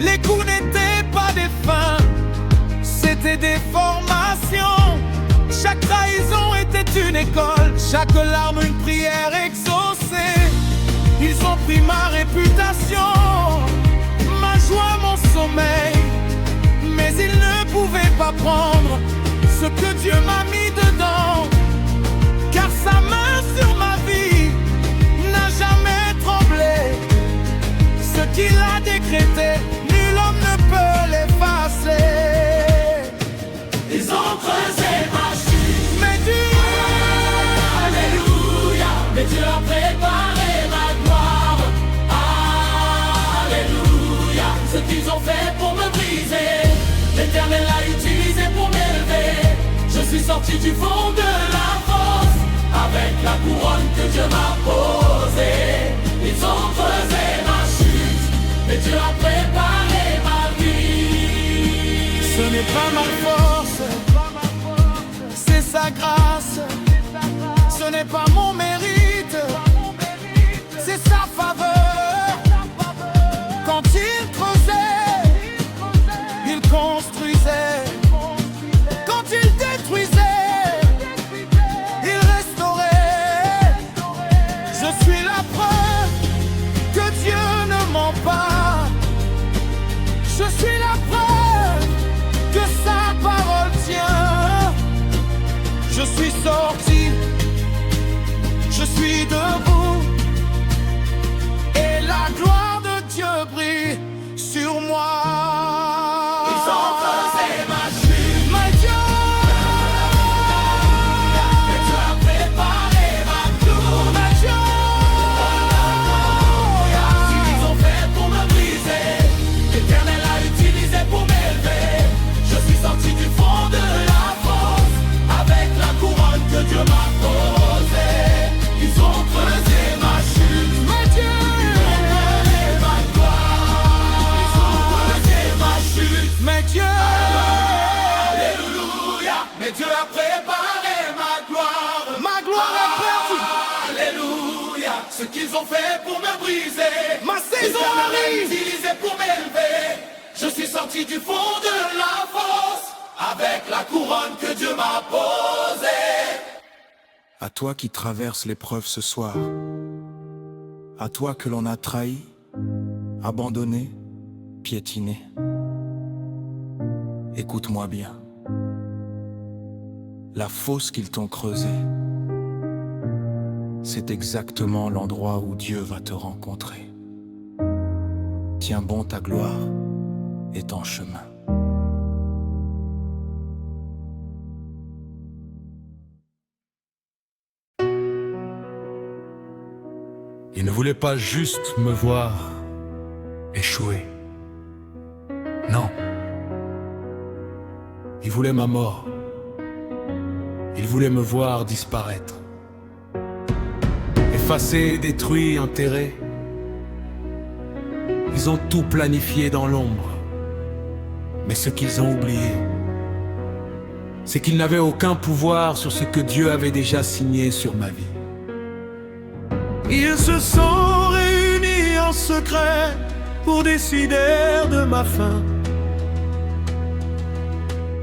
Les coups n'étaient pas des fins, c'était des formations. Chaque trahison était une école, chaque larme une prière exaucée. Ils ont pris ma réputation, ma joie, mon sommeil. Mais ils ne pouvaient pas prendre ce que Dieu m'a mis dedans. Car sa main sur ma vie n'a jamais tremblé. Ce qu'il a décrété, nul homme ne peut l'effacer. Ils ont creusé ma chute, Mais Dieu, alléluia, mais Dieu a préparé ma gloire. Alléluia, ce qu'ils ont fait pour me briser, l'Éternel l'a utilisé pour m'élever. Je suis sorti du fond de la fosse avec la couronne que Dieu m'a posée. Ils ont creusé ma chute, mais Dieu a préparé ma vie. ce n'est pas ma force, c'est sa grâce. Ce n'est pas mon mérite, c'est sa faveur. Quand il creusait, il construisait. Quand il détruisait, il restaurait. Je suis la preuve que Dieu ne ment pas. Je suis la preuve que sa parole tient. Je suis sorti, je suis debout, et la gloire de Dieu brille sur moi. Ils ont creusé ma chute, My Dieu, mais Dieu a préparé ma gloire. my Dieu, Ce qu'ils ont fait pour me briser, l'Éternel a utilisé pour m'élever. Je suis sorti du fond de la fosse avec la couronne que Dieu m'a posée. Ils ont creusé ce qu'ils ont fait pour me briser. Ma saison arrive. Utilisé pour m'élever. Je suis sorti du fond de la fosse avec la couronne que Dieu m'a posée. À toi qui traverses l'épreuve ce soir, à toi que l'on a trahi, abandonné, piétiné, écoute-moi bien. La fosse qu'ils t'ont creusée, c'est exactement l'endroit où Dieu va te rencontrer. Tiens bon, ta gloire est en chemin. Il ne voulait pas juste me voir échouer. Non. Il voulait ma mort. Il voulait me voir disparaître. Effacé, détruit, enterré. Ils ont tout planifié dans l'ombre. Mais ce qu'ils ont oublié, c'est qu'ils n'avaient aucun pouvoir sur ce que Dieu avait déjà signé sur ma vie. Ils se sont réunis en secret pour décider de ma fin.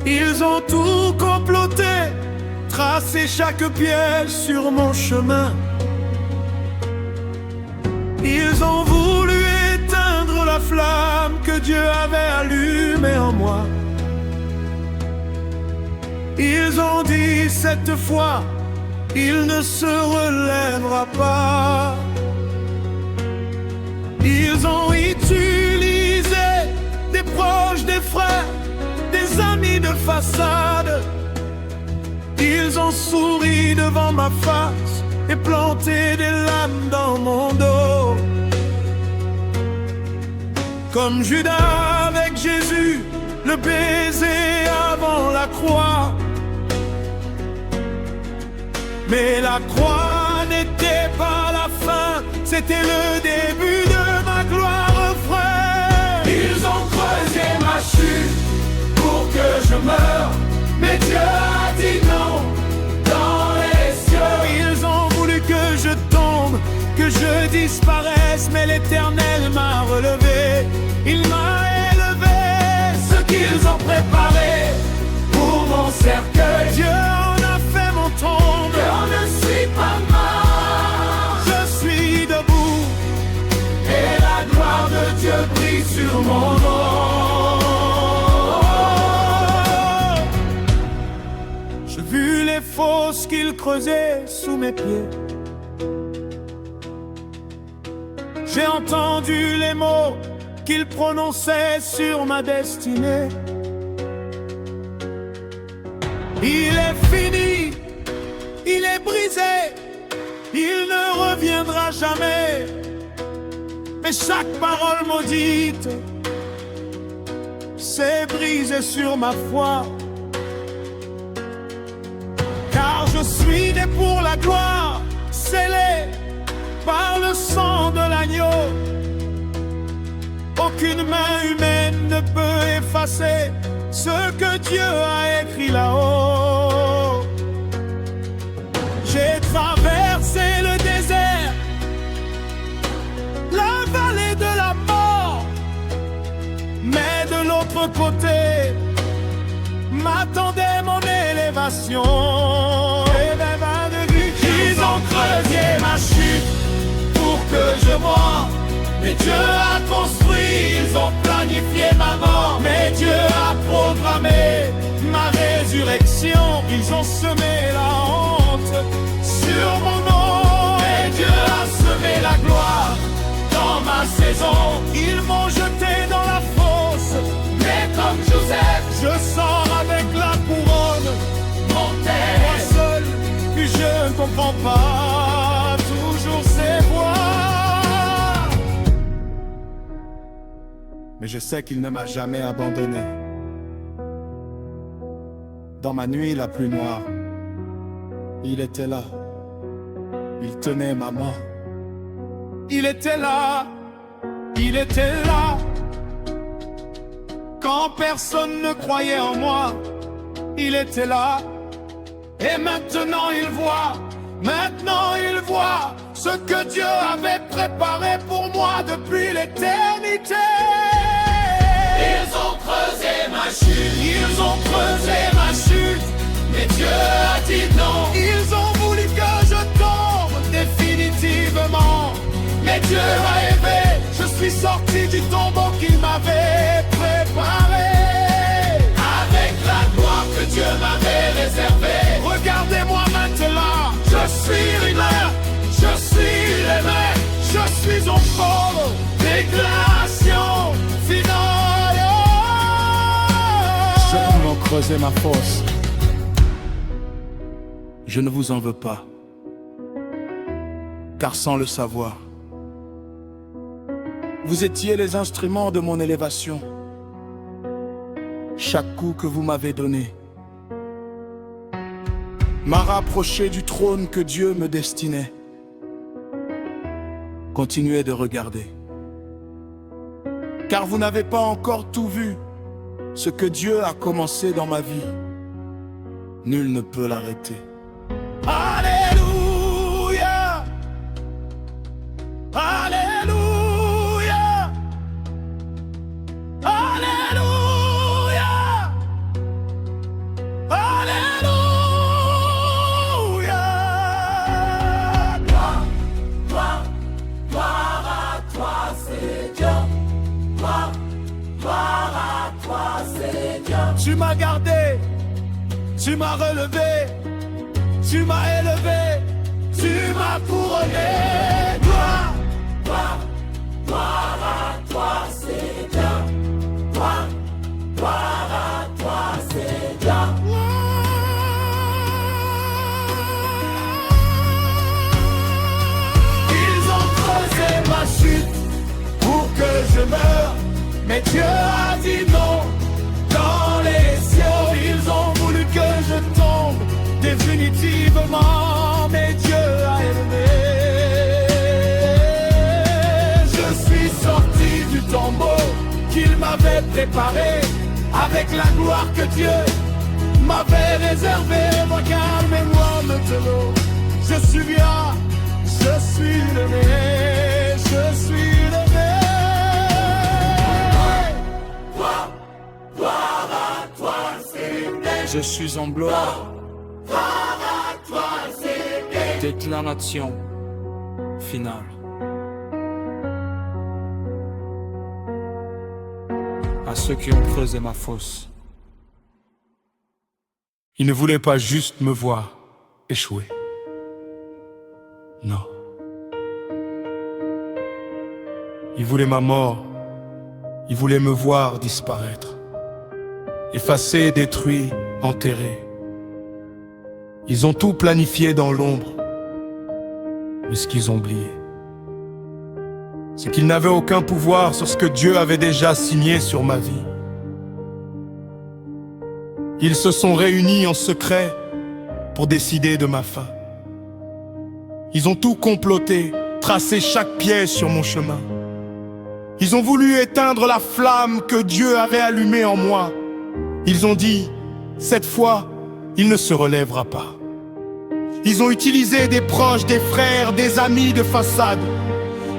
Ils ont tout comploté, tracé chaque piège sur mon chemin. Ils ont voulu éteindre la flamme que Dieu avait allumée en moi. Ils ont dit cette fois, il ne se relèvera pas. Ils ont utilisé des proches, des frères, des amis de façade. Ils ont souri devant ma face et planté des lames dans mon dos. Comme Judas avec Jésus, le baiser avant la croix. Mais la croix n'était pas la fin, c'était le début de ma gloire, frère. Ils ont creusé ma chute pour que je meure, mais Dieu a dit non dans les cieux. Ils ont voulu que je tombe, que je disparaisse, mais l'Éternel m'a relevé, il m'a élevé. Ce qu'ils ont préparé pour mon cercueil, Dieu en a fait mon tombe. je ne suis pas mort, Je suis debout et la gloire de Dieu brille sur mon nom. J'ai vu les fosses qu'ils creusaient sous mes pieds. J'ai entendu les mots qu'ils prononçaient sur ma destinée. Il est fini, il est brisé, il ne reviendra jamais. Mais chaque parole maudite s'est brisée sur ma foi. Car je suis né pour la gloire, scellé par le sang de l'agneau. Aucune main humaine ne peut effacer ce que Dieu a écrit là-haut. J'ai traversé le désert, la vallée de la mort, mais de l'autre côté m'attendait mon élévation. Ils ont creusé ma chute pour que je mourre, mais Dieu a construit, ils ont planifié ma mort, mais Dieu a programmé Ma résurrection, ils ont semé la honte sur mon nom. et Dieu a semé la gloire dans ma saison. Ils m'ont jeté dans la fosse, Mais comme Joseph, je sors avec la couronne. mon Moi terre, seul, puis je ne comprends pas toujours ces voix. Mais je sais qu'il ne m'a jamais abandonné. Dans ma nuit la plus noire, il était là. Il tenait ma main. Il était là. Il était là. Quand personne ne croyait en moi, il était là. Et maintenant il voit Maintenant ils voient ce que Dieu avait préparé pour moi depuis l'éternité. Ils ont creusé ma chute, Ils ont creusé ma chute, mais Dieu a dit non. ils ont voulu que je tombe définitivement. Mais Dieu a aimé. Je suis sorti du tombeau qu'il m'avait préparé. Avec la gloire que Dieu m'avait réservée. Regardez-moi maintenant, je suis rieur, je suis aimé, je suis en forme. Déclaration finale. Ceux qui m'ont creusé ma fosse, je ne vous en veux pas, car sans le savoir, vous étiez les instruments de mon élévation. Chaque coup que vous m'avez donné m'a rapproché du trône que Dieu me destinait. Continuez de regarder, car vous n'avez pas encore tout vu. Ce que Dieu a commencé dans ma vie, nul ne peut l'arrêter. Alléluia, Alléluia, Alléluia, Alléluia. Gloire à toi, Seigneur. Gloire à toi, Seigneur. Tu m'as gardé, tu m'as relevé, tu m'as élevé, tu m'as couronné. Gloire, Gloire à toi, Seigneur. Gloire à toi, Seigneur. Ils ont creusé ma chute pour que je meure, mais Dieu a dit non. Dans les cieux, ils ont voulu que je tombe définitivement, mais Dieu a aimé. Je suis sorti du tombeau qu'il m'avait préparé, avec la gloire que Dieu m'avait réservée. Regardez-moi maintenant, je suis bien, je suis aimé, je suis aimé. Gloire à toi, Seigneur. Je suis en gloire. Gloire à toi, Seigneur. Déclaration finale. À ceux qui ont creusé ma fosse, ils ne voulaient pas juste me voir échouer. Non. Ils voulaient ma mort. Ils voulaient me voir disparaître. Effacé, détruit, enterré. Ils ont tout planifié dans l'ombre. Mais ce qu'ils ont oublié, c'est qu'ils n'avaient aucun pouvoir sur ce que Dieu avait déjà signé sur ma vie. Ils se sont réunis en secret pour décider de ma fin. Ils ont tout comploté, tracé chaque piège sur mon chemin. Ils ont voulu éteindre la flamme que Dieu avait allumée en moi. Ils ont dit, cette fois, il ne se relèvera pas. Ils ont utilisé des proches, des frères, des amis de façade.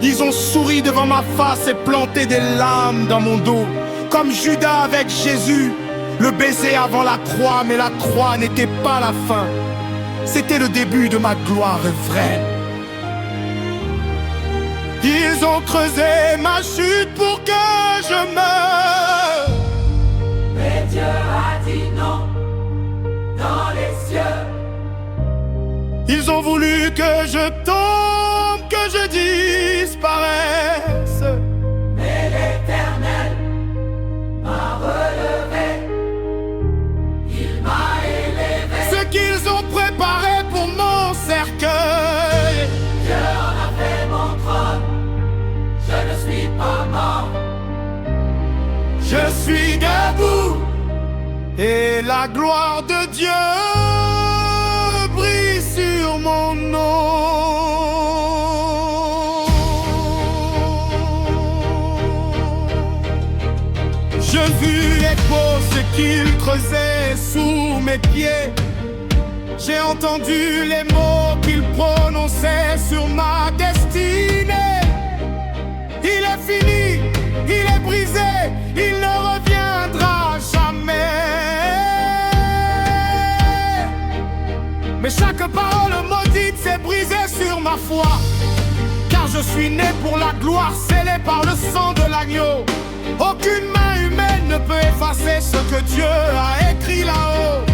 Ils ont souri devant ma face et planté des lames dans mon dos. Comme Judas avec Jésus, le baiser avant la croix, mais la croix n'était pas la fin. C'était le début de ma gloire vraie. Ils ont creusé ma chute pour que je meure. Mais Dieu a dit non. Dans les cieux, Ils ont voulu que je tombe, que je disparaisse. mais l'Éternel m'a relevé. Il m'a élevé. Ce qu'ils ont préparé pour mon cercueil. Dieu en a fait mon trône. Je ne suis pas mort. Je suis debout et la gloire de Dieu brille sur mon nom. Je vis les fosses qu'ils creusaient sous mes pieds. J'ai entendu les mots qu'il prononçait sur ma destinée. Il est fini, il est brisé, il ne reviendra jamais. Mais chaque parole maudite s'est brisée sur ma foi, car je suis né pour la gloire, scellé par le sang de l'agneau. Aucune main humaine ne peut effacer ce que Dieu a écrit là-haut.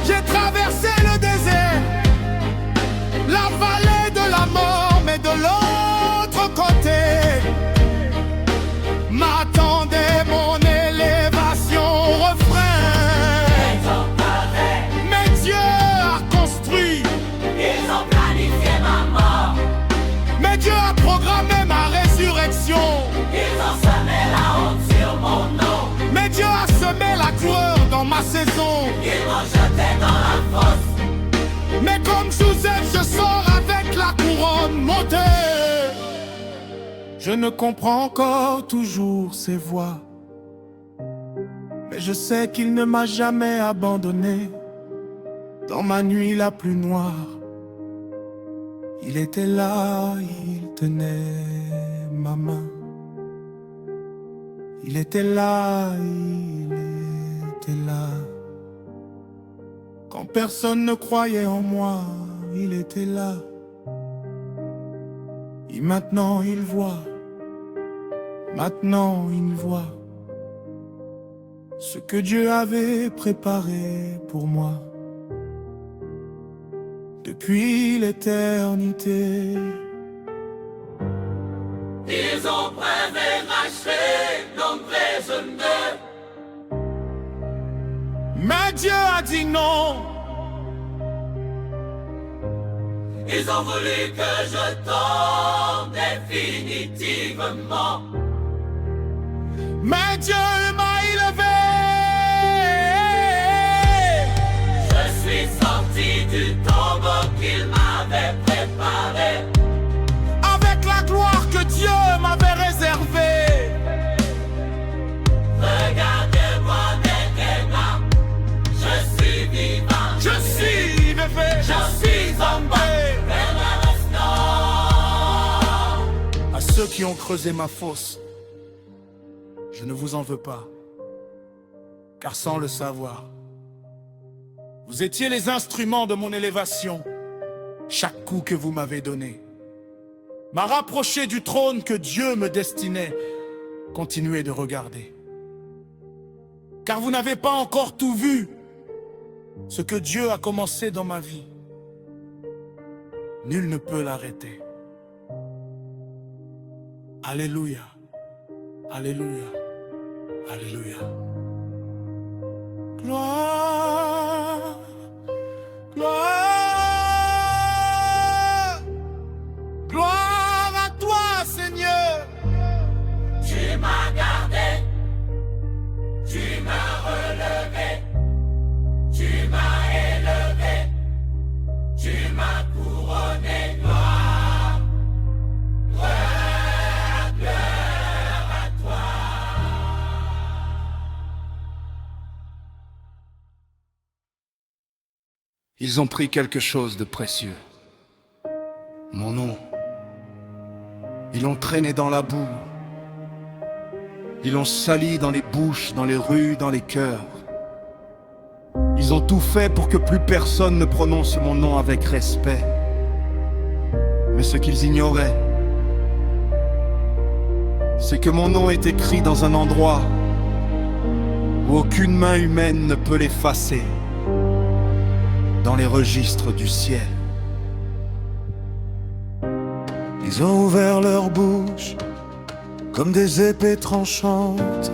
J'ai traversé le désert, la vallée de la mort, mais de l'autre côté m'attendait mon élévation au refrain. Mais Dieu a construit, Ils ont planifié ma mort, mais Dieu a programmé ma résurrection. ils ont semé la honte sur mon nom, Mais Dieu a semé la couleur dans ma saison. ils m'ont jeté dans la fosse. Mais comme Joseph, je sors avec la couronne montée. Je ne comprends encore toujours ses voix, mais je sais qu'il ne m'a jamais abandonné. Dans ma nuit la plus noire, il était là, il tenait ma main. Il était là, il était là. Quand personne ne croyait en moi, il était là. Et maintenant il voit, ce que Dieu avait préparé pour moi depuis l'éternité. Ils ont préféré donc raisonneux. Mais Dieu a dit non. Ils ont voulu que je tombe définitivement. Mais Dieu m'a élevé. Je suis sorti du tombeau qu'il m'avait préparé. Avec la gloire que Dieu m'avait réservée. Regardez-moi maintenant, je suis vivant. Je suis bébé, Je suis en bas, vers la restaurant. À ceux qui ont creusé ma fosse, je ne vous en veux pas, car sans le savoir, vous étiez les instruments de mon élévation. Chaque coup que vous m'avez donné m'a rapproché du trône que Dieu me destinait. Continuez de regarder, car vous n'avez pas encore tout vu. Ce que Dieu a commencé dans ma vie, nul ne peut l'arrêter. Alléluia, alléluia, alléluia. Gloire, gloire, gloire à toi, Seigneur. Tu m'as gardé, tu m'as relevé, tu m'as élevé, tu m'as couronné. Gloire, gloire, gloire à toi. Ils ont pris quelque chose de précieux. Mon nom. Ils l'ont traîné dans la boue. Ils l'ont sali dans les bouches, dans les rues, dans les cœurs. Ils ont tout fait pour que plus personne ne prononce mon nom avec respect. Mais ce qu'ils ignoraient, c'est que mon nom est écrit dans un endroit où aucune main humaine ne peut l'effacer, dans les registres du ciel. Ils ont ouvert leur bouche comme des épées tranchantes.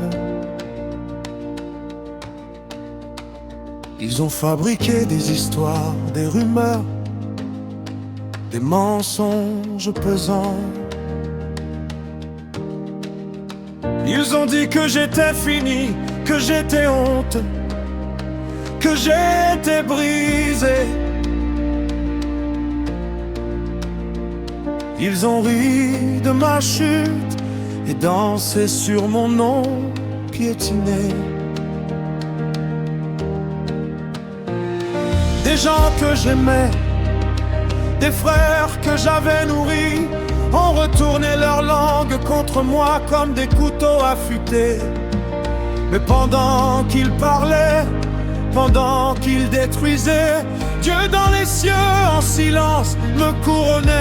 Ils ont fabriqué des histoires, des rumeurs, des mensonges pesants. Ils ont dit que j'étais fini, que j'étais honte, que j'étais brisé. Ils ont ri de ma chute et dansé sur mon nom piétiné. des gens que j'aimais, des frères que j'avais nourris, ont retourné leur langue contre moi comme des couteaux affûtés. Mais pendant qu'ils parlaient, pendant qu'ils détruisaient, Dieu dans les cieux en silence me couronnait.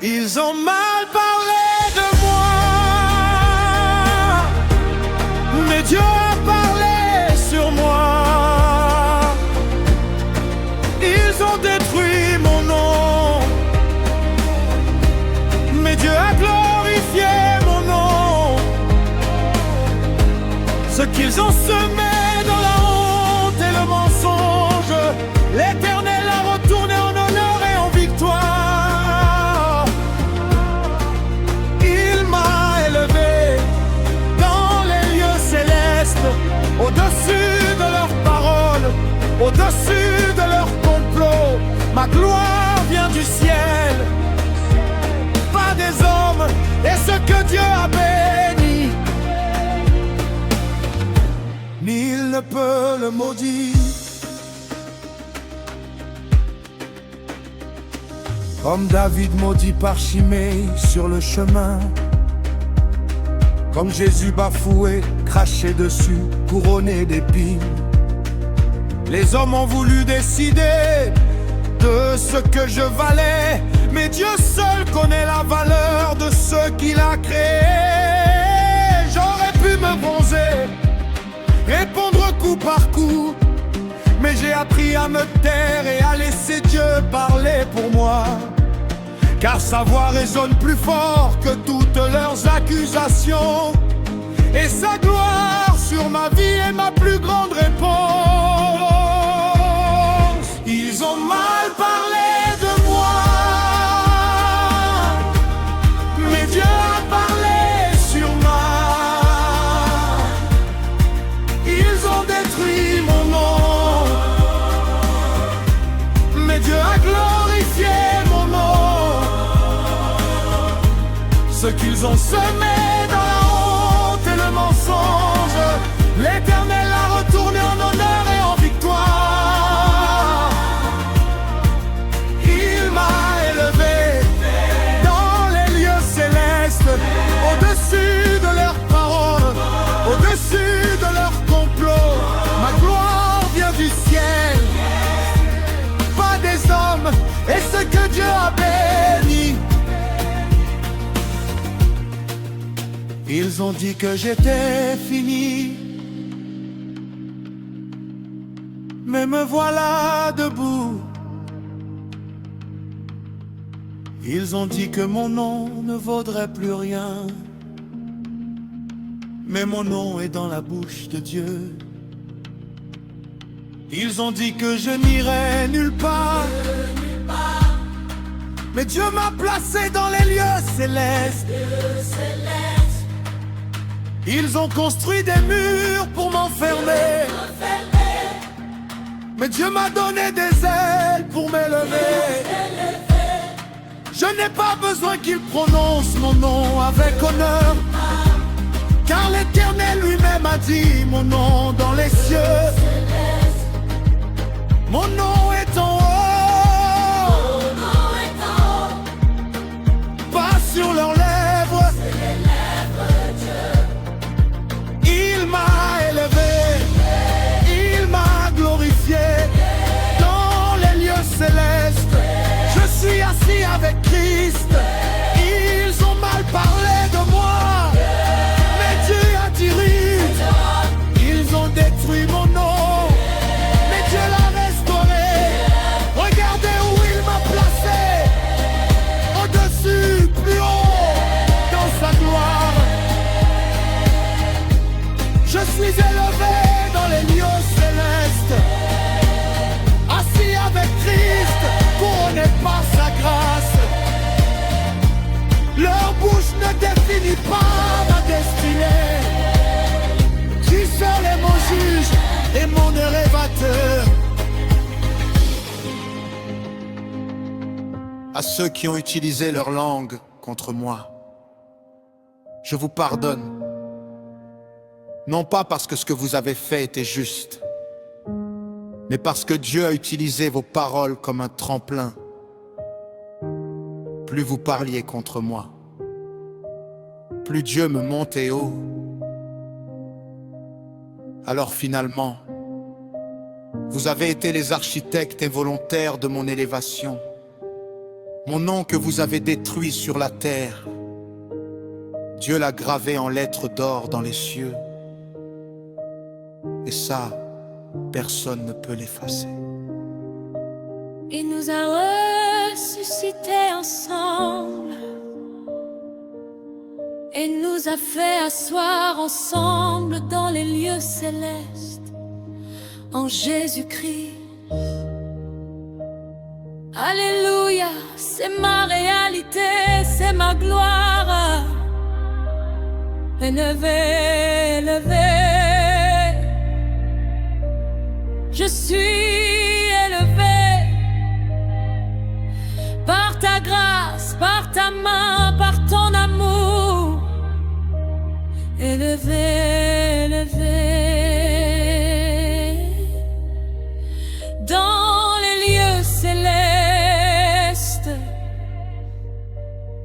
Ils ont mal parlé de moi, mais Dieu a parlé sur moi. Ils ont détruit mon nom, mais Dieu a glorifié mon nom. Ce qu'ils ont semé dans la honte et le mensonge, l'Éternel a retourné en honneur et en victoire. Il m'a élevé dans les lieux célestes, au-dessus de leurs paroles, au-dessus de leurs complots. Ma gloire vient du ciel, pas des hommes, et ce que Dieu a béni, nul ne peut le maudire. Comme David maudit par Chimée sur le chemin, comme Jésus bafoué, craché dessus, couronné d'épines. Les hommes ont voulu décider de ce que je valais, mais Dieu seul connaît la valeur de ce qu'il a créé. J'aurais pu me bronzer, répondre coup par coup, mais j'ai appris à me taire et à laisser Dieu parler pour moi. Car sa voix résonne plus fort que toutes leurs accusations, et sa gloire sur ma vie est ma plus grande réponse. Ils ont mal parlé de moi, mais Dieu a parlé sur moi. Ils ont détruit mon nom, mais Dieu a glorifié mon nom. Ce qu'ils ont semé dans la honte et le mensonge, l'Éternel a retourné en honneur et en victoire. Il m'a élevé dans les lieux célestes, au-dessus de leurs paroles, au-dessus de leurs complots. Ma gloire vient du ciel, pas des hommes, et ce que Dieu a béni. Ils ont dit que j'étais fini, mais me voilà debout. Ils ont dit que mon nom ne vaudrait plus rien, mais mon nom est dans la bouche de Dieu. Ils ont dit que je n'irai nulle part, mais Dieu m'a placé dans les lieux célestes. Ils ont construit des murs pour m'enfermer, mais Dieu m'a donné des ailes pour m'élever. Je n'ai pas besoin qu'ils prononcent mon nom avec honneur, car l'Éternel lui-même a dit mon nom dans les cieux. Mon nom est en haut, pas sur leurs lèvres. Il m'a élevé, il m'a glorifié dans les lieux célestes. Je suis assis avec Christ. Ils ont mal parlé de moi, mais Dieu a tiré. Ils ont détruit mon nom, mais Dieu l'a restauré. Regardez où il m'a placé, au-dessus, plus haut, dans sa gloire. Je suis élevé dans les lieux célestes, assis avec Christ, couronné par sa grâce. Leur bouche ne définit pas ma destinée. Tu seul est mon juge et mon élévateur. À ceux qui ont utilisé leur langue contre moi, je vous pardonne. Non pas parce que ce que vous avez fait était juste, mais parce que Dieu a utilisé vos paroles comme un tremplin. Plus vous parliez contre moi, plus Dieu me montait haut. Alors finalement, vous avez été les architectes et volontaires de mon élévation. Mon nom que vous avez détruit sur la terre, Dieu l'a gravé en lettres d'or dans les cieux. Et ça, personne ne peut l'effacer. Il nous a ressuscités ensemble et nous a fait asseoir ensemble dans les lieux célestes en Jésus-Christ. Alléluia, c'est ma réalité, c'est ma gloire. Élevé, élevé, je suis élevé par ta grâce, par ta main, par ton amour. Élevé, élevé dans les lieux célestes.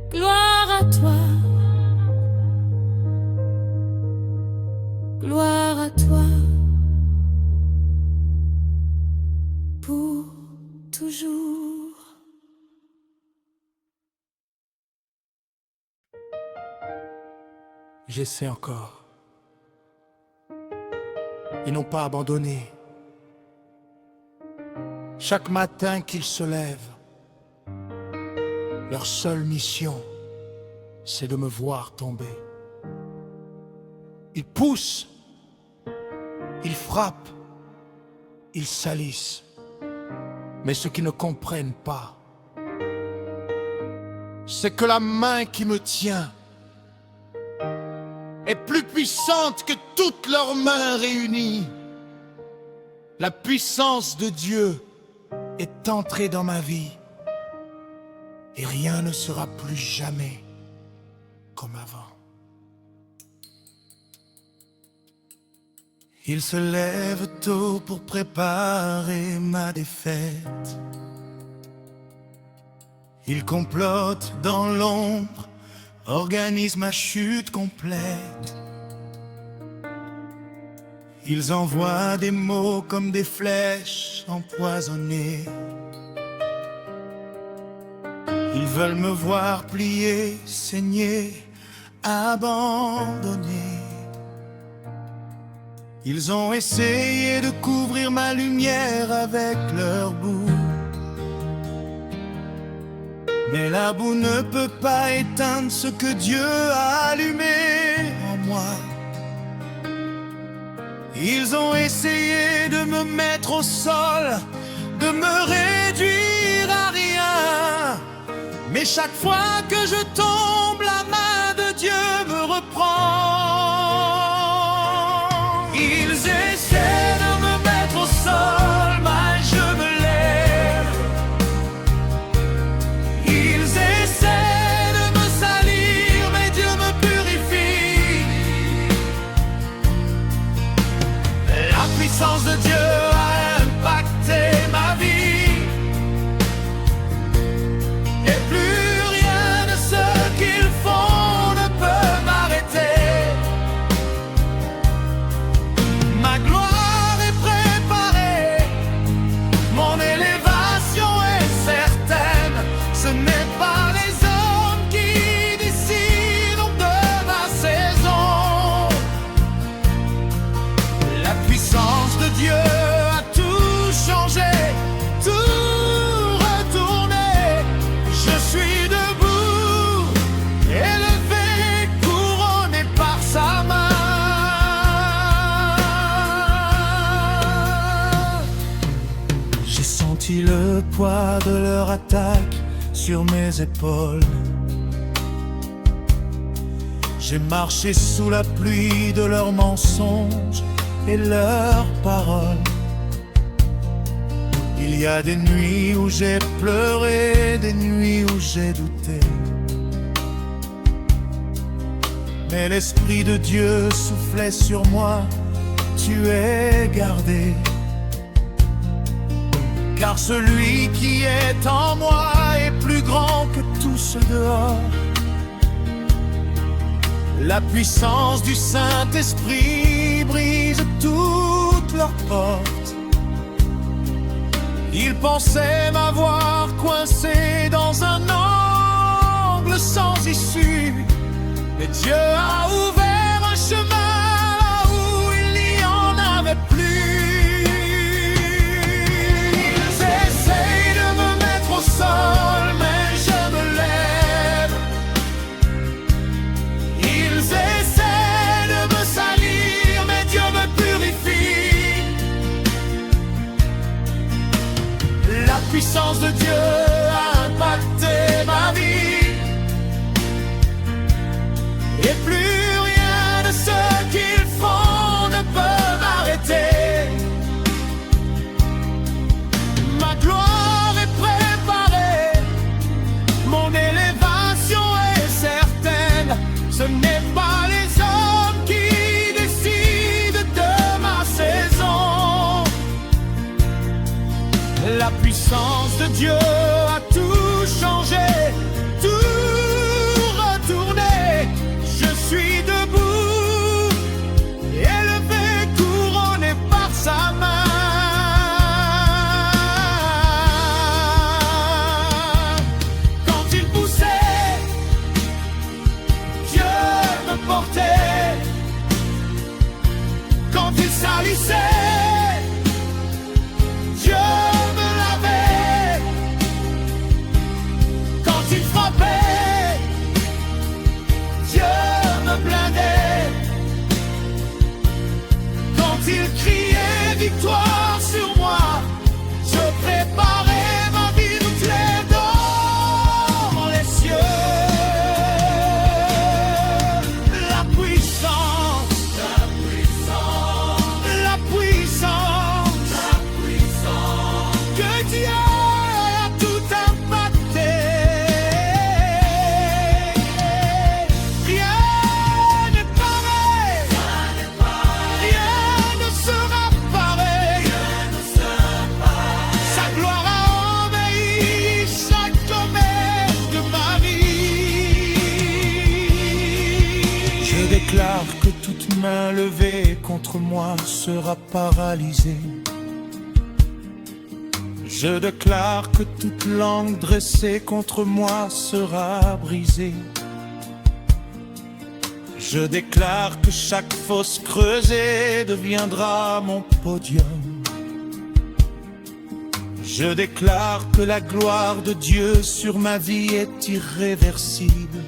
Gloire à toi, gloire à toi, pour toujours. J'essaie encore. Ils n'ont pas abandonné. Chaque matin qu'ils se lèvent, leur seule mission, c'est de me voir tomber. Ils poussent, ils frappent, ils salissent. Mais ce qu'ils ne comprennent pas, c'est que la main qui me tient est plus puissante que toutes leurs mains réunies. La puissance de Dieu est entrée dans ma vie et rien ne sera plus jamais comme avant. Ils se lèvent tôt pour préparer ma défaite. Ils complotent dans l'ombre, organisent ma chute complète. Ils envoient des mots comme des flèches empoisonnées. Ils veulent me voir plier, saigner, abandonner. Ils ont essayé de couvrir ma lumière avec leur boue. Mais la boue ne peut pas éteindre ce que Dieu a allumé en moi. Ils ont essayé de me mettre au sol, de me réduire à rien. Mais chaque fois que je tombe, la main de Dieu me reprend. Ils essaient de me mettre au sol, mais je me lève. Ils essaient de me salir, mais Dieu me purifie. La puissance de Dieu a impacté ma vie. Et plus rien de ce qu'ils font ne peut m'arrêter. Ma gloire est préparée, mon élévation est certaine. Ce n'est pas les hommes qui décident de ma saison. La puissance de Dieu a tout changé, tout retourné. Je suis debout, élevé, couronné par sa main. J'ai senti le poids de leur attaque sur mes épaules. J'ai marché sous la pluie de leurs mensonges et leurs paroles. Il y a des nuits où j'ai pleuré, des nuits où j'ai douté. Mais l'Esprit de Dieu soufflait sur moi, tu es gardé. car celui qui est en moi est plus grand que tout ce dehors. La puissance du Saint-Esprit brise toutes leurs portes. Ils pensaient m'avoir coincé dans un angle sans issue, mais Dieu a ouvert un chemin là où il n'y en avait plus. Ils essayent de me mettre au sol, mais je me lève. Ils essaient de me salir, mais Dieu me purifie. La puissance de Dieu a impacté ma vie, et plus rien de ce qu'ils font ne peut m'arrêter. Ma gloire est préparée, mon élévation est certaine. Ce n'est pas les hommes qui décident de ma saison. La puissance de Dieu a tout changé, tout retourné. Je suis debout, élevé, couronné par sa main. Quand il poussait, Dieu me portait. Quand il salissait, Dieu me lavait. Quand il frappait, Dieu me blindait. Quand il criait victoire sur moi, je préparais ma vie de clé dans les cieux. La puissance, la puissance, la puissance, la puissance que Dieu a tout impacté. Rien n'est pareil, rien ne sera pareil. Sa gloire a envahi chaque domaine de ma vie. Je déclare que toute main levée contre moi sera paralysée. Je déclare que toute langue dressée contre moi sera brisée. Je déclare que chaque fosse creusée deviendra mon podium. Je déclare que la gloire de Dieu sur ma vie est irréversible.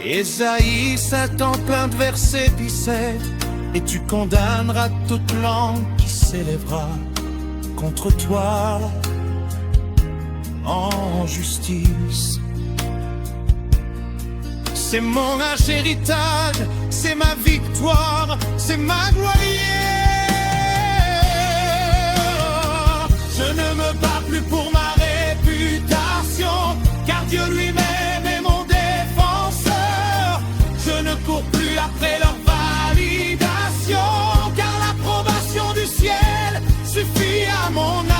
Ésaïe 50, verset 17. Et tu condamneras toute langue qui s'élèvera contre toi en justice. C'est mon héritage, c'est ma victoire, c'est ma gloire. Je ne me bats plus pour ma réputation, car Dieu lui-même est mon défenseur. Je ne cours plus après leur validation, car l'approbation du ciel suffit à mon âme.